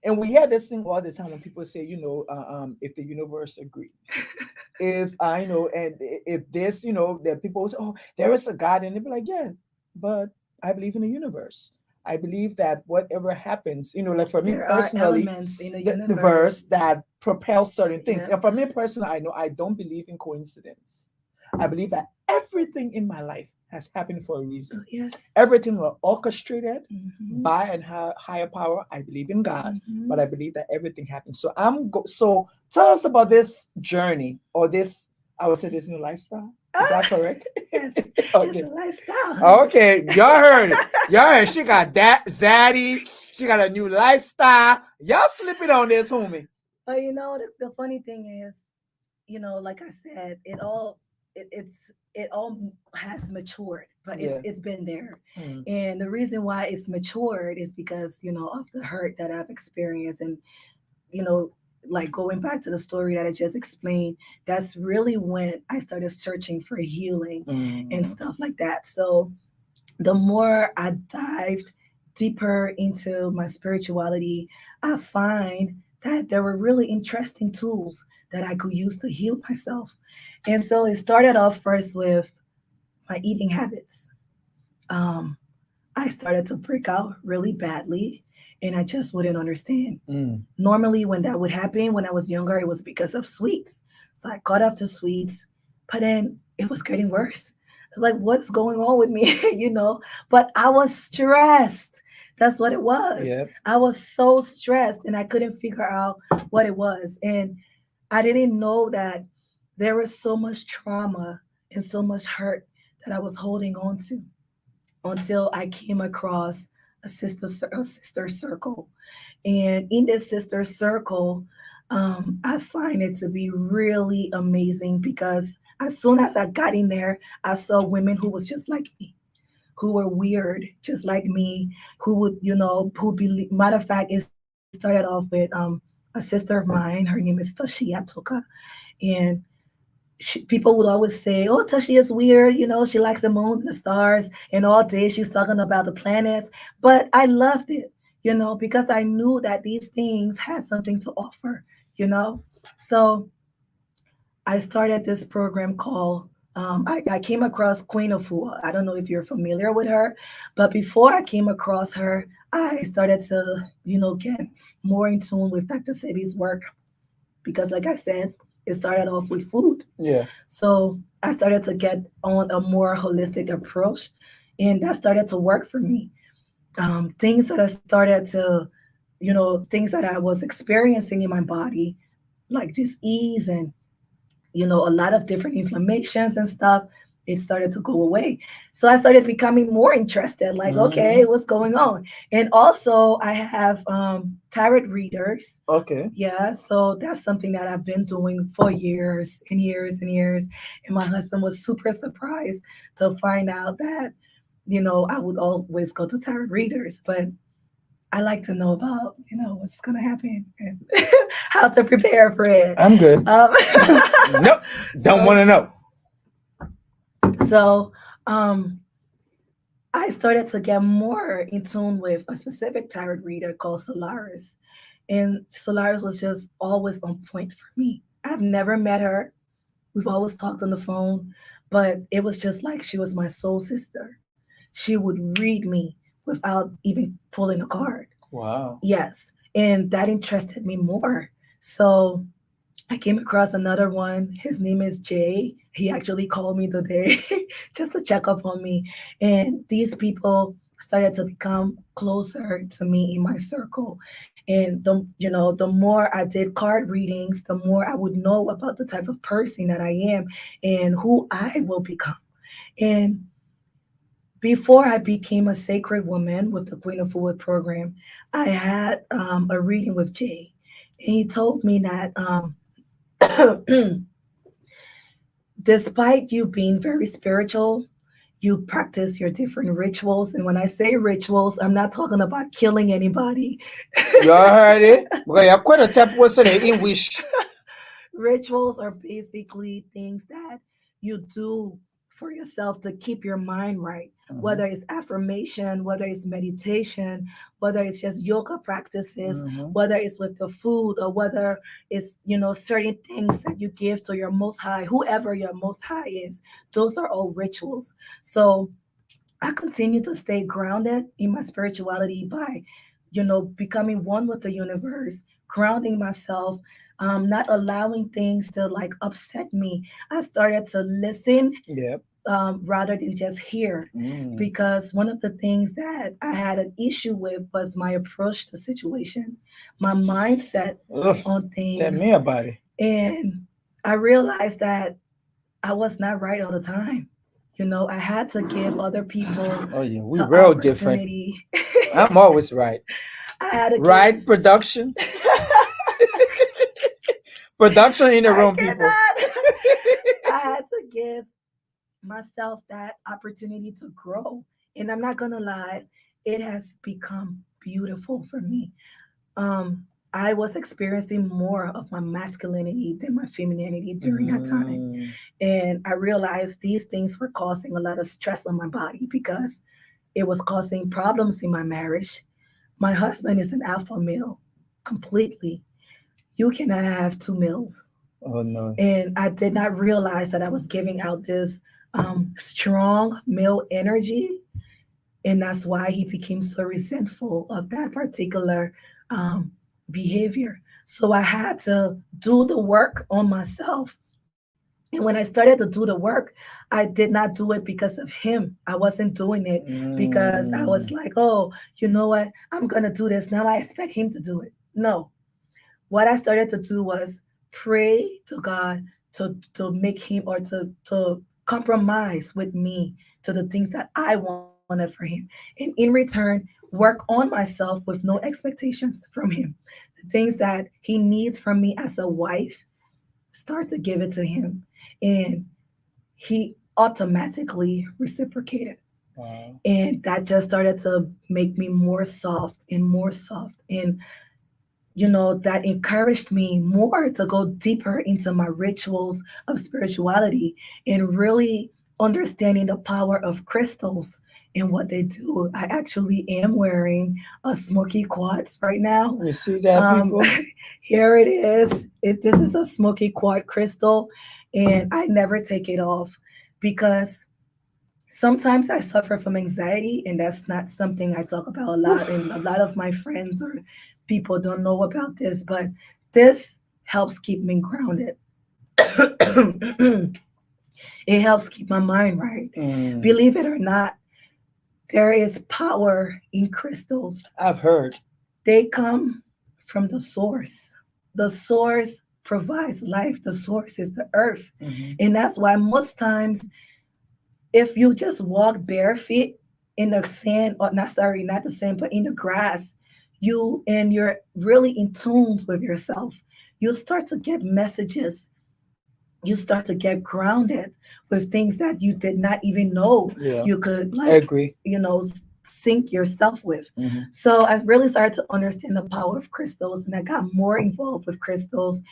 and we hear this thing all the time when people say, if the universe agrees, if I know, and if this, that people say, oh, there is a God, and they be like, yeah, but I believe in the universe. I believe that whatever happens, like for me There are personally, elements in the the universe. verse that propels certain things. Yeah. And for me personally, I know I don't believe in coincidence. I believe that everything in my life has happened for a reason. Oh, yes. Everything was orchestrated Mhm. by a higher power. I believe in God, Mhm. but I believe that everything happens. So so tell us about this journey or this, I would say, this new lifestyle. Is that correct? Yes. It's Okay. a lifestyle. Okay, y'all heard it. Y'all heard she got that zaddy. She got a new lifestyle. Y'all slipping on this, homie. But the funny thing is, like I said, it all has matured, but Yeah. it's been there. Mm. And the reason why it's matured is because, of the hurt that I've experienced. And, you know, like going back to the story that I just explained, that's really when I started searching for healing and stuff like that. So the more I dived deeper into my spirituality, I find that there were really interesting tools that I could use to heal myself. And so it started off first with my eating habits. Um, I started to break out really badly. and I just wouldn't understand. Mm. Normally, when that would happen when I was younger, it was because of sweets. So I got off the sweets, but then it was getting worse. It's like, what's going on with me? But I was stressed. That's what it was. Yep. I was so stressed and I couldn't figure out what it was. And I didn't know that there was so much trauma and so much hurt that I was holding on to until I came across a sister circle. And in this sister circle, I find it to be really amazing because as soon as I got in there, I saw women who was just like me, who were weird, just like me, who would, who believe. Matter of fact, it started off with a sister of mine. Her name is Tashia Toka, and people would always say, "Oh, Tashi is weird. She likes the moon and the stars, and all day she's talking about the planets." But I loved it, because I knew that these things had something to offer. You know, so I started this program called. I came across Queen Afua. I don't know if you're familiar with her, but before I came across her, I started to, get more in tune with Dr. Sebi's work because, like I said, it started off with food. Yeah. So I started to get on a more holistic approach, and that started to work for me. Things that I started to, things that I was experiencing in my body, like disease and a lot of different inflammations and stuff, it started to go away. So I started becoming more interested, like, okay, Mhm. what's going on? And also, I have tarot readers. Okay. Yeah, so that's something that I've been doing for years and years and years. And my husband was super surprised to find out that, I would always go to tarot readers, but I like to know about, what's going to happen and how to prepare for it. I'm good. Nope. Don't want to know. So, um, I started to get more in tune with a specific tarot reader called Solaris. And Solaris was just always on point for me. I've never met her. We've always talked on the phone, but it was just like she was my soul sister. She would read me without even pulling a card. Wow. Yes. And that interested me more. So I came across another one. His name is Jay. He actually called me today just to check up on me. And these people started to become closer to me in my circle. And the more I did card readings, the more I would know about the type of person that I am and who I will become. And before I became a sacred woman with the Queen of Food program, I had a reading with Jay. And he told me that despite you being very spiritual, you practice your different rituals. And when I say rituals, I'm not talking about killing anybody. You all heard it? Because you quite a type what's in wish. Rituals are basically things that you do for yourself to keep your mind right, whether it's affirmation, whether it's meditation, whether it's just yoga practices, Mhm. whether it's with the food, or whether it's, certain things that you give to your most high, whoever your most high is. Those are all rituals. So I continue to stay grounded in my spirituality by, becoming one with the universe, grounding myself, not allowing things to like upset me. I started to listen Yep. rather than just hear. Mm. Because one of the things that I had an issue with was my approach to situation, my mindset Ugh. on Tell things. me about it. And I realized that I was not right all the time. I had to give other people Oh yeah, we the real different. opportunity. I'm always right. I had to Right production. Production in the I room, cannot. people. I had to give myself that opportunity to grow. And I'm not gonna lie, it has become beautiful for me. I was experiencing more of my masculinity than my femininity during that time. Mm. And I realized these things were causing a lot of stress on my body because it was causing problems in my marriage. My husband is an alpha male completely. You cannot have two males. Oh no. And I did not realize that I was giving out this strong male energy And that's why he became so resentful of that particular um, behavior. So I had to do the work on myself. And when I started to do the work, I did not do it because of him. I wasn't doing it because I was Mm. like, oh, you know what? I'm going to do this. Now I expect him to do it. No. What I started to do was pray to God to make him or to compromise with me to the things that I wanted for him. And in return, work on myself with no expectations from him. The things that he needs from me as a wife, start to give it to him. And he automatically reciprocated. Wow. And that just started to make me more soft and more soft. And that encouraged me more to go deeper into my rituals of spirituality and really understanding the power of crystals and what they do. I actually am wearing a smoky quartz right now. You see that, Um, people? Here it is. This is a smoky quartz crystal, and I never take it off because sometimes I suffer from anxiety, and that's not something I talk about a lot. And a lot of my friends or people don't know about this, but this helps keep me grounded. It helps keep my mind right. Mm. Believe it or not, there is power in crystals. I've heard. They come from the source. The source provides life, the source is the earth. Mhm. And that's why most times, if you just walk bare feet in the sand, or not sorry, not the sand, but in the grass, you're really in tune with yourself. You start to get messages. You start to get grounded with things that you did not even know Yeah, you could I like, agree. sync yourself with. Mhm. So I really started to understand the power of crystals, and I got more involved with crystals.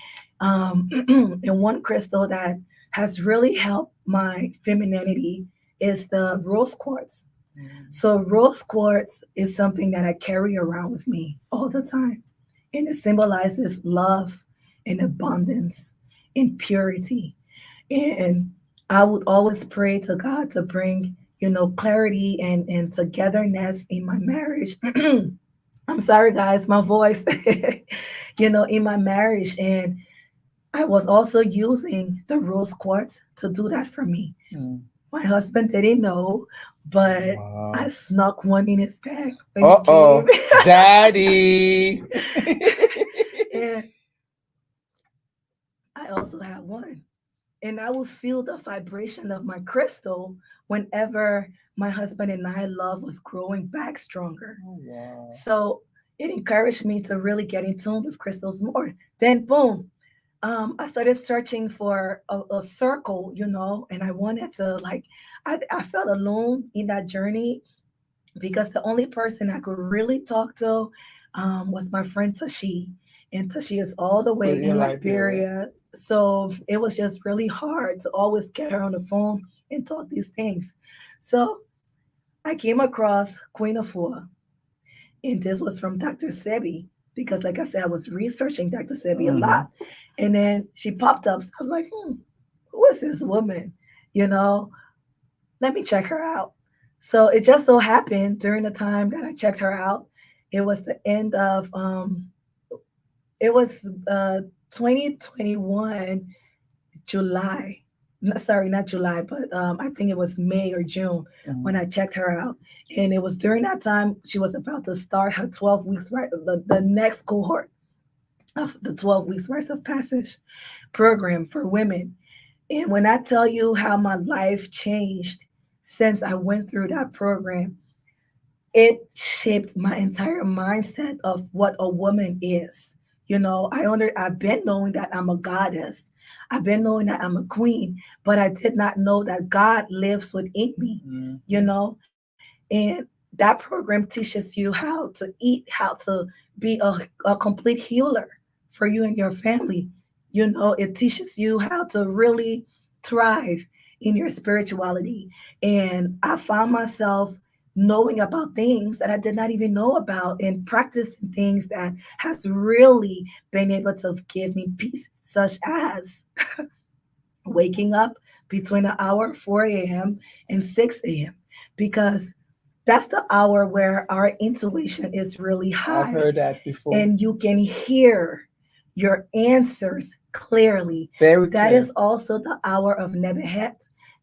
And one crystal that has really helped my femininity is the rose quartz. Mm. So rose quartz is something that I carry around with me all the time, and it symbolizes love and abundance and purity. And I would always pray to God to bring, clarity and togetherness in my marriage. I'm sorry, guys, my voice, in my marriage. And I was also using the rose quartz to do that for me. Mm. My husband didn't know, but I Wow. snuck one in his bag when he came. Uh-oh. Daddy. And I also had one. And I would feel the vibration of my crystal whenever my husband and I love was growing back stronger. Oh, wow. So it encouraged me to really get in tune with crystals more. Then boom, I started searching for a circle, and I wanted to like, I felt alone in that journey because the only person I could really talk to was my friend Tashi. And Tashi is all the way In in Liberia. Liberia. So it was just really hard to always get her on the phone and talk these things. So I came across Queen of Four, and this was from Dr. Sebi, because like I said, I was researching Dr. Sebi a Mm-hmm. lot. And then she popped up. So I was like, who is this woman? You know, let me check her out. So it just so happened during the time that I checked her out, it was the end of it was 2021 July. Sorry, not July, but I think it was May or June Mm-hmm. when I checked her out. And it was during that time she was about to start her 12 weeks, right? The next cohort of the 12 weeks rites of passage program for women. And when I tell you how my life changed since I went through that program, it shaped my entire mindset of what a woman is. I've been knowing that I'm a goddess. I've been knowing that I'm a queen, but I did not know that God lives within me, you Mm-hmm. know? And that program teaches you how to eat, how to be a complete healer for you and your family. It teaches you how to really thrive in your spirituality. And I found myself knowing about things that I did not even know about and practicing things that has really been able to give me peace, such as waking up between the hour 4 a.m. and 6 a.m. because That's the hour where our intuition is really I've high heard that before. and you can hear your answers clearly. Very That clear. is also the hour of Nebuchadnezzar.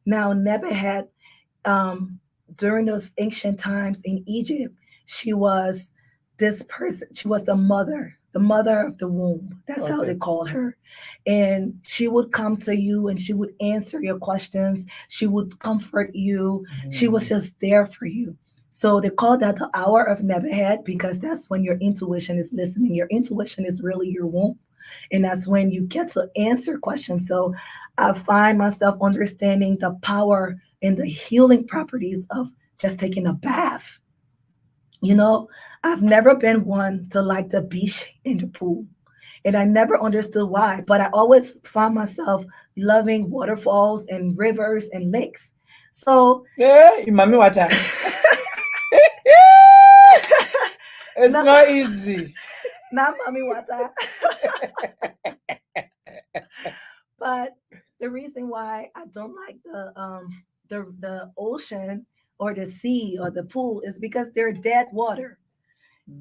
Now, Nebuchadnezzar, um, during those ancient times in Egypt, she was this person. She was the mother of the womb. That's how they Okay. called her. And she would come to you and she would answer your questions. She would comfort you. She was Mm. just there for you. So they call that the hour of Nebuchadnezzar because that's when your intuition is listening. Your intuition is really your womb. And that's when you get to answer questions. So I find myself understanding the power and the healing properties of just taking a bath. You know, I've never been one to like the beach and the pool. And I never understood why, but I always found myself loving waterfalls and rivers and lakes. So, Yeah, Mami Wata. It's not, not easy. not mommy water, but the reason why I don't like the ocean or the sea or the pool is because they're dead water.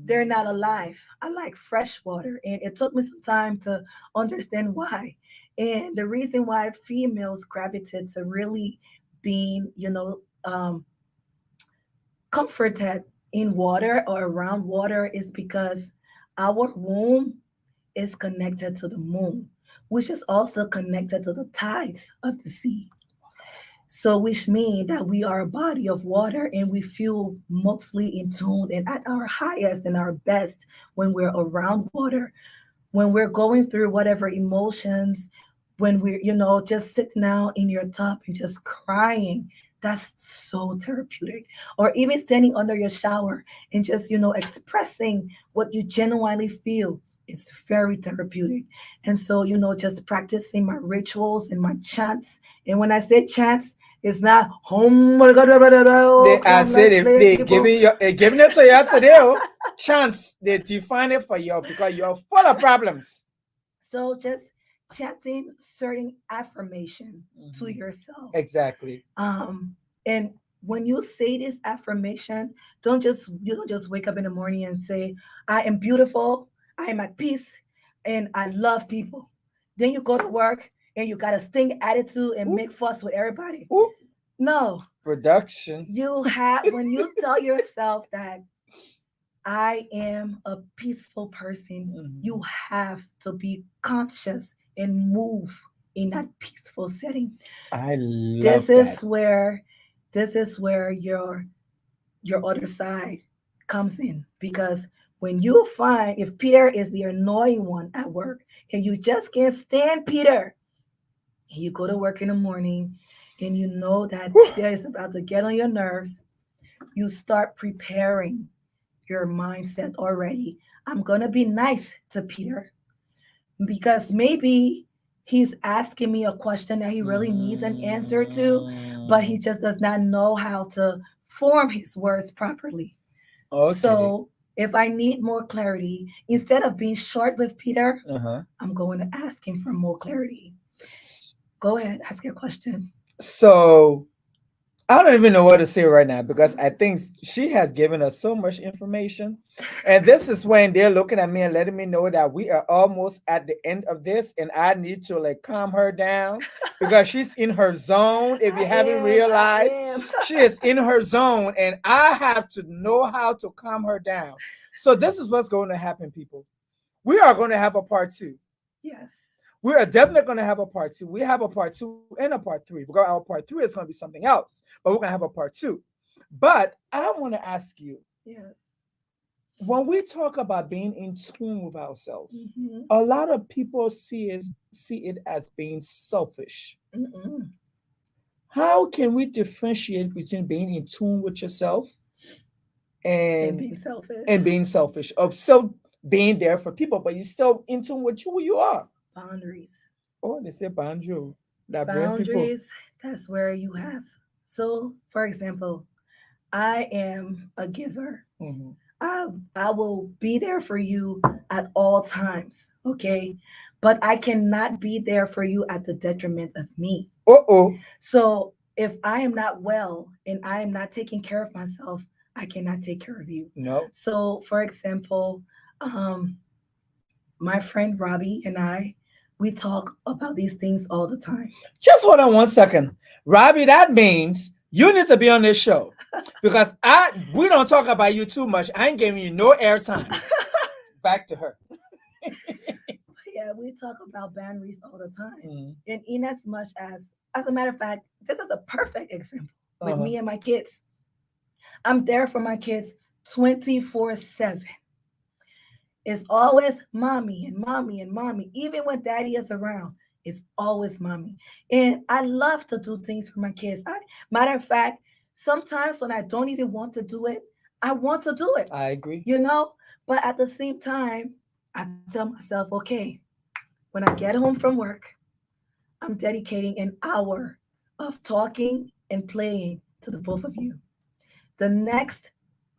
They're not alive. I like fresh water. And it took me some time to understand why. And the reason why females gravitate to really being, comforted in water or around water is because our womb is connected to the moon, which is also connected to the tides of the sea. So, which means that we are a body of water and we feel mostly in tune and at our highest and our best when we're around water, when we're going through whatever emotions, when we're, just sitting down in your tub and just crying. That's so therapeutic. Or even standing under your shower and just, expressing what you genuinely feel. It's very therapeutic. And so, just practicing my rituals and my chants. And when I say chants, it's not home. I said if they giving it to you today, oh, chance they define it for you because you're full of problems. So just chanting certain affirmation to Mhm. yourself. Exactly. And when you say this affirmation, you don't just wake up in the morning and say, I am beautiful, I am at peace, and I love people. Then you go to work and you got a sting attitude and Ooh, make fuss with everybody. ooh, No, production. you have when you tell yourself that I am a peaceful person, you Mhm. have to be conscious and move in that peaceful setting. I This love that. is where this is where your other side comes in because when you find if Peter is the annoying one at work and you just can't stand Peter, and you go to work in the morning and you know that Whew. Peter is about to get on your nerves, you start preparing your mindset already. I'm going to be nice to Peter because maybe he's asking me a question that he really needs an answer to, but he Mm, just does not know how to form his words properly. okay. So if I need more clarity, instead of being short with Peter, Uh-huh. I'm going to ask him for more clarity. Go ahead, ask your question. So I don't even know what to say right now because I think she has given us so much information. And this is when they're looking at me and letting me know that we are almost at the end of this and I need to like calm her down because she's in her zone. If you haven't I realized, am. she is in her zone and I have to know how to calm her down. So this is what's going to happen, people. We are going to have a part two. Yes. We are definitely going to have a part two. We have a part two and a part three. Because our part three is going to be something else, but we're going to have a part two. But I want to ask you, Yes. when we talk about being in tune with ourselves, Mm-hmm. a lot of people see it as being selfish. Mm-mm. How can we differentiate between being in tune with yourself And and being selfish. being selfish, of still being there for people, but you're still in tune with who you are? Boundaries. Oh, they say banjo that bring people. Boundaries, that's where you have. So, for example, I am a giver. Mhm. I will be there for you at all times, okay? But I cannot be there for you at the detriment of me. Uh oh. So, if I am not well and I am not taking care of myself, I cannot take care of you. No. So, for example, um, my friend Robbie and I, we talk about these things all the time. Just hold on 1 second. Robbie, that means you need to be on this show. Because we don't talk about you too much. I ain't giving you no airtime. Back to her. Yeah, we talk about boundaries all the time. Mm. And in as much as a matter of fact, this is a perfect example with Uh-huh. me and my kids. I'm there for my kids 24/7. It's always mommy and mommy and mommy. Even when daddy is around, it's always mommy. And I love to do things for my kids. Matter of fact, sometimes when I don't even want to do it, I want to do it, I agree. you know? But at the same time, I tell myself, okay, when I get home from work, I'm dedicating an hour of talking and playing to the both of you. The next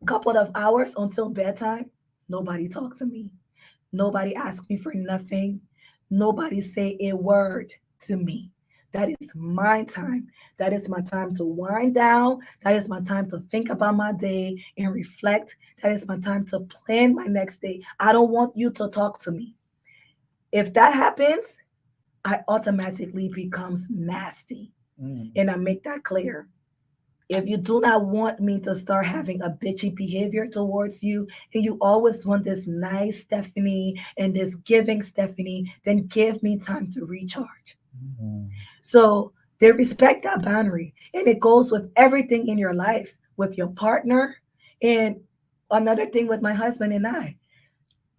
couple of hours until bedtime, nobody talk to me. Nobody ask me for nothing. Nobody say a word to me. That is my time. That is my time to wind down. That is my time to think about my day and reflect. That is my time to plan my next day. I don't want you to talk to me. If that happens, I automatically becomes nasty. Mm. And I make that clear. If you do not want me to start having a bitchy behavior towards you, and you always want this nice Stephanie and this giving Stephanie, then give me time to recharge. Mm. So they respect that boundary. And it goes with everything in your life, with your partner. And another thing with my husband and I,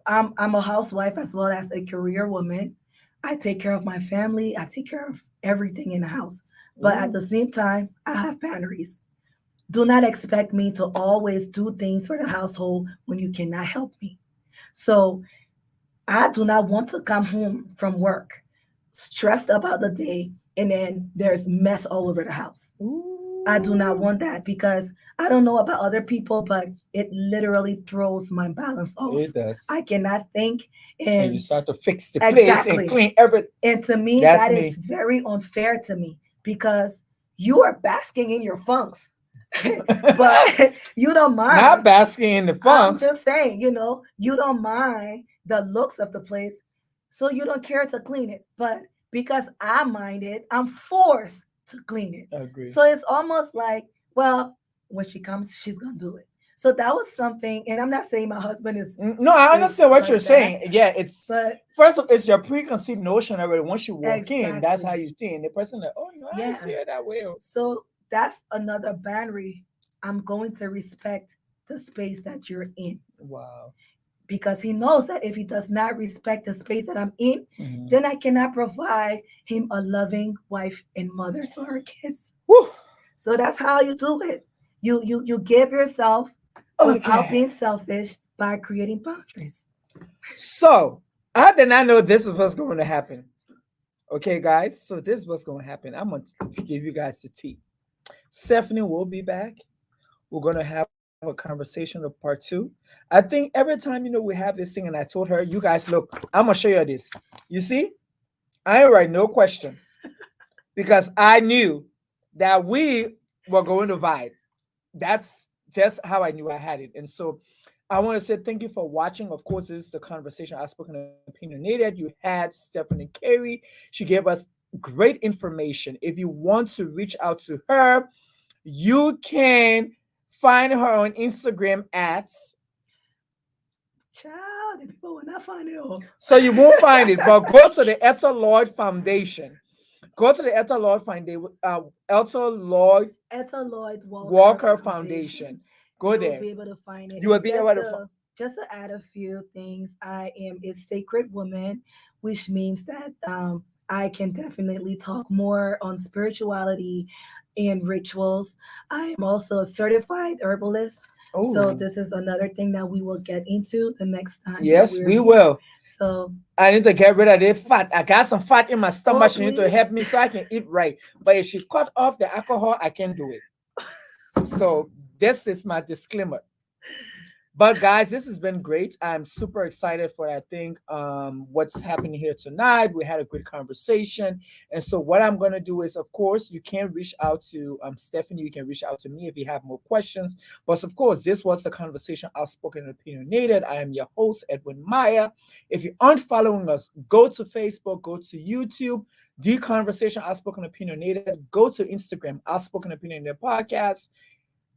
I'm a housewife as well as a career woman. I take care of my family, I take care of everything in the house. But at the same time, I have boundaries. Do not expect me to always do things for the household when you cannot help me. So I do not want to come home from work stressed about the day and then there's mess all over the house. I do not want that because I don't know about other people, but it literally throws my balance off. It does. I cannot think And you and start to fix the place and exactly. clean everything. And to me, That's that me. is very unfair to me because you are basking in your funks. But you don't mind. Not basking in the I'm funk. just saying, you don't mind the looks of the place, so you don't care to clean it. But because I mind it, I'm forced to clean it. I agree. So it's almost like, well, when she comes, she's gonna do it. So that was something, and I'm not saying my husband is No, I understand what like you're that, saying. Yeah, it's but first of it's your preconceived notion already. Once you walk in, that's how exactly, you think. The person like, oh no, I don't see yeah. it that way. So that's another boundary. I'm going to respect the space that you're in. Wow. Because he knows that if he does not respect the space that I'm in, Mhm. then I cannot provide him a loving wife and mother to our kids. Whew. So that's how you do it. You give yourself without Okay. being selfish by creating boundaries. So I did not know this is what's going to happen. Okay, guys. So this is what's going to happen. I'm going to give you guys the tea. Stephanie will be back. We're going to have a conversation of part 2. I think every time, we have this thing, and I told her, you guys, look, I'm going to show you this. You see, I ain't write no question because I knew that we were going to vibe. That's just how I knew I had it. And so I want to say thank you for watching. Of course, this is the conversation Outspoken Opinionated. You had Stefanie Carey. She gave us great information. If you want to reach out to her, you can find her on Instagram at. Child, the people will not find it all. So you won't find it, but go to the Etta Llyod Foundation. Go to the Etta Llyod Foundation. Etta Llyod Walker Foundation. Go You'll there. be able to find it. You will And be able to. just to add a few things, I am a sacred woman, which means that I can definitely talk more on spirituality and rituals. I am also a certified herbalist. So Oh, this is another thing that we will get into the next time. yes, we Here. will. So I need to get rid of the fat. I got some fat in my stomach. She need to please. help me so I can eat right. But if she cut off the alcohol, I can do it. So this is my disclaimer. But guys, this has been great. I'm super excited for I think what's happening here tonight. We had a good conversation. And so what I'm gonna do is, of course, you can reach out to Stephanie, you can reach out to me if you have more questions. But of course, this was the conversation Outspoken and Opinionated. I am your host, Edwin Maya. If you aren't following us, go to Facebook, go to YouTube, the conversation Outspoken Opinionated, go to Instagram, Outspoken Opinionated Podcast.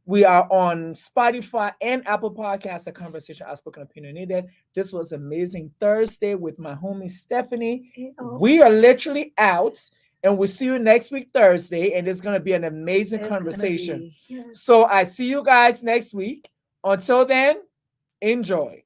We are on Spotify and Apple Podcasts, a conversation Outspoken Opinionated. This was amazing Thursday with my homie Stephanie. We are literally out, and we'll see you next week, Thursday, and it's going to be an amazing conversation. So I see you guys next week. Until then, enjoy.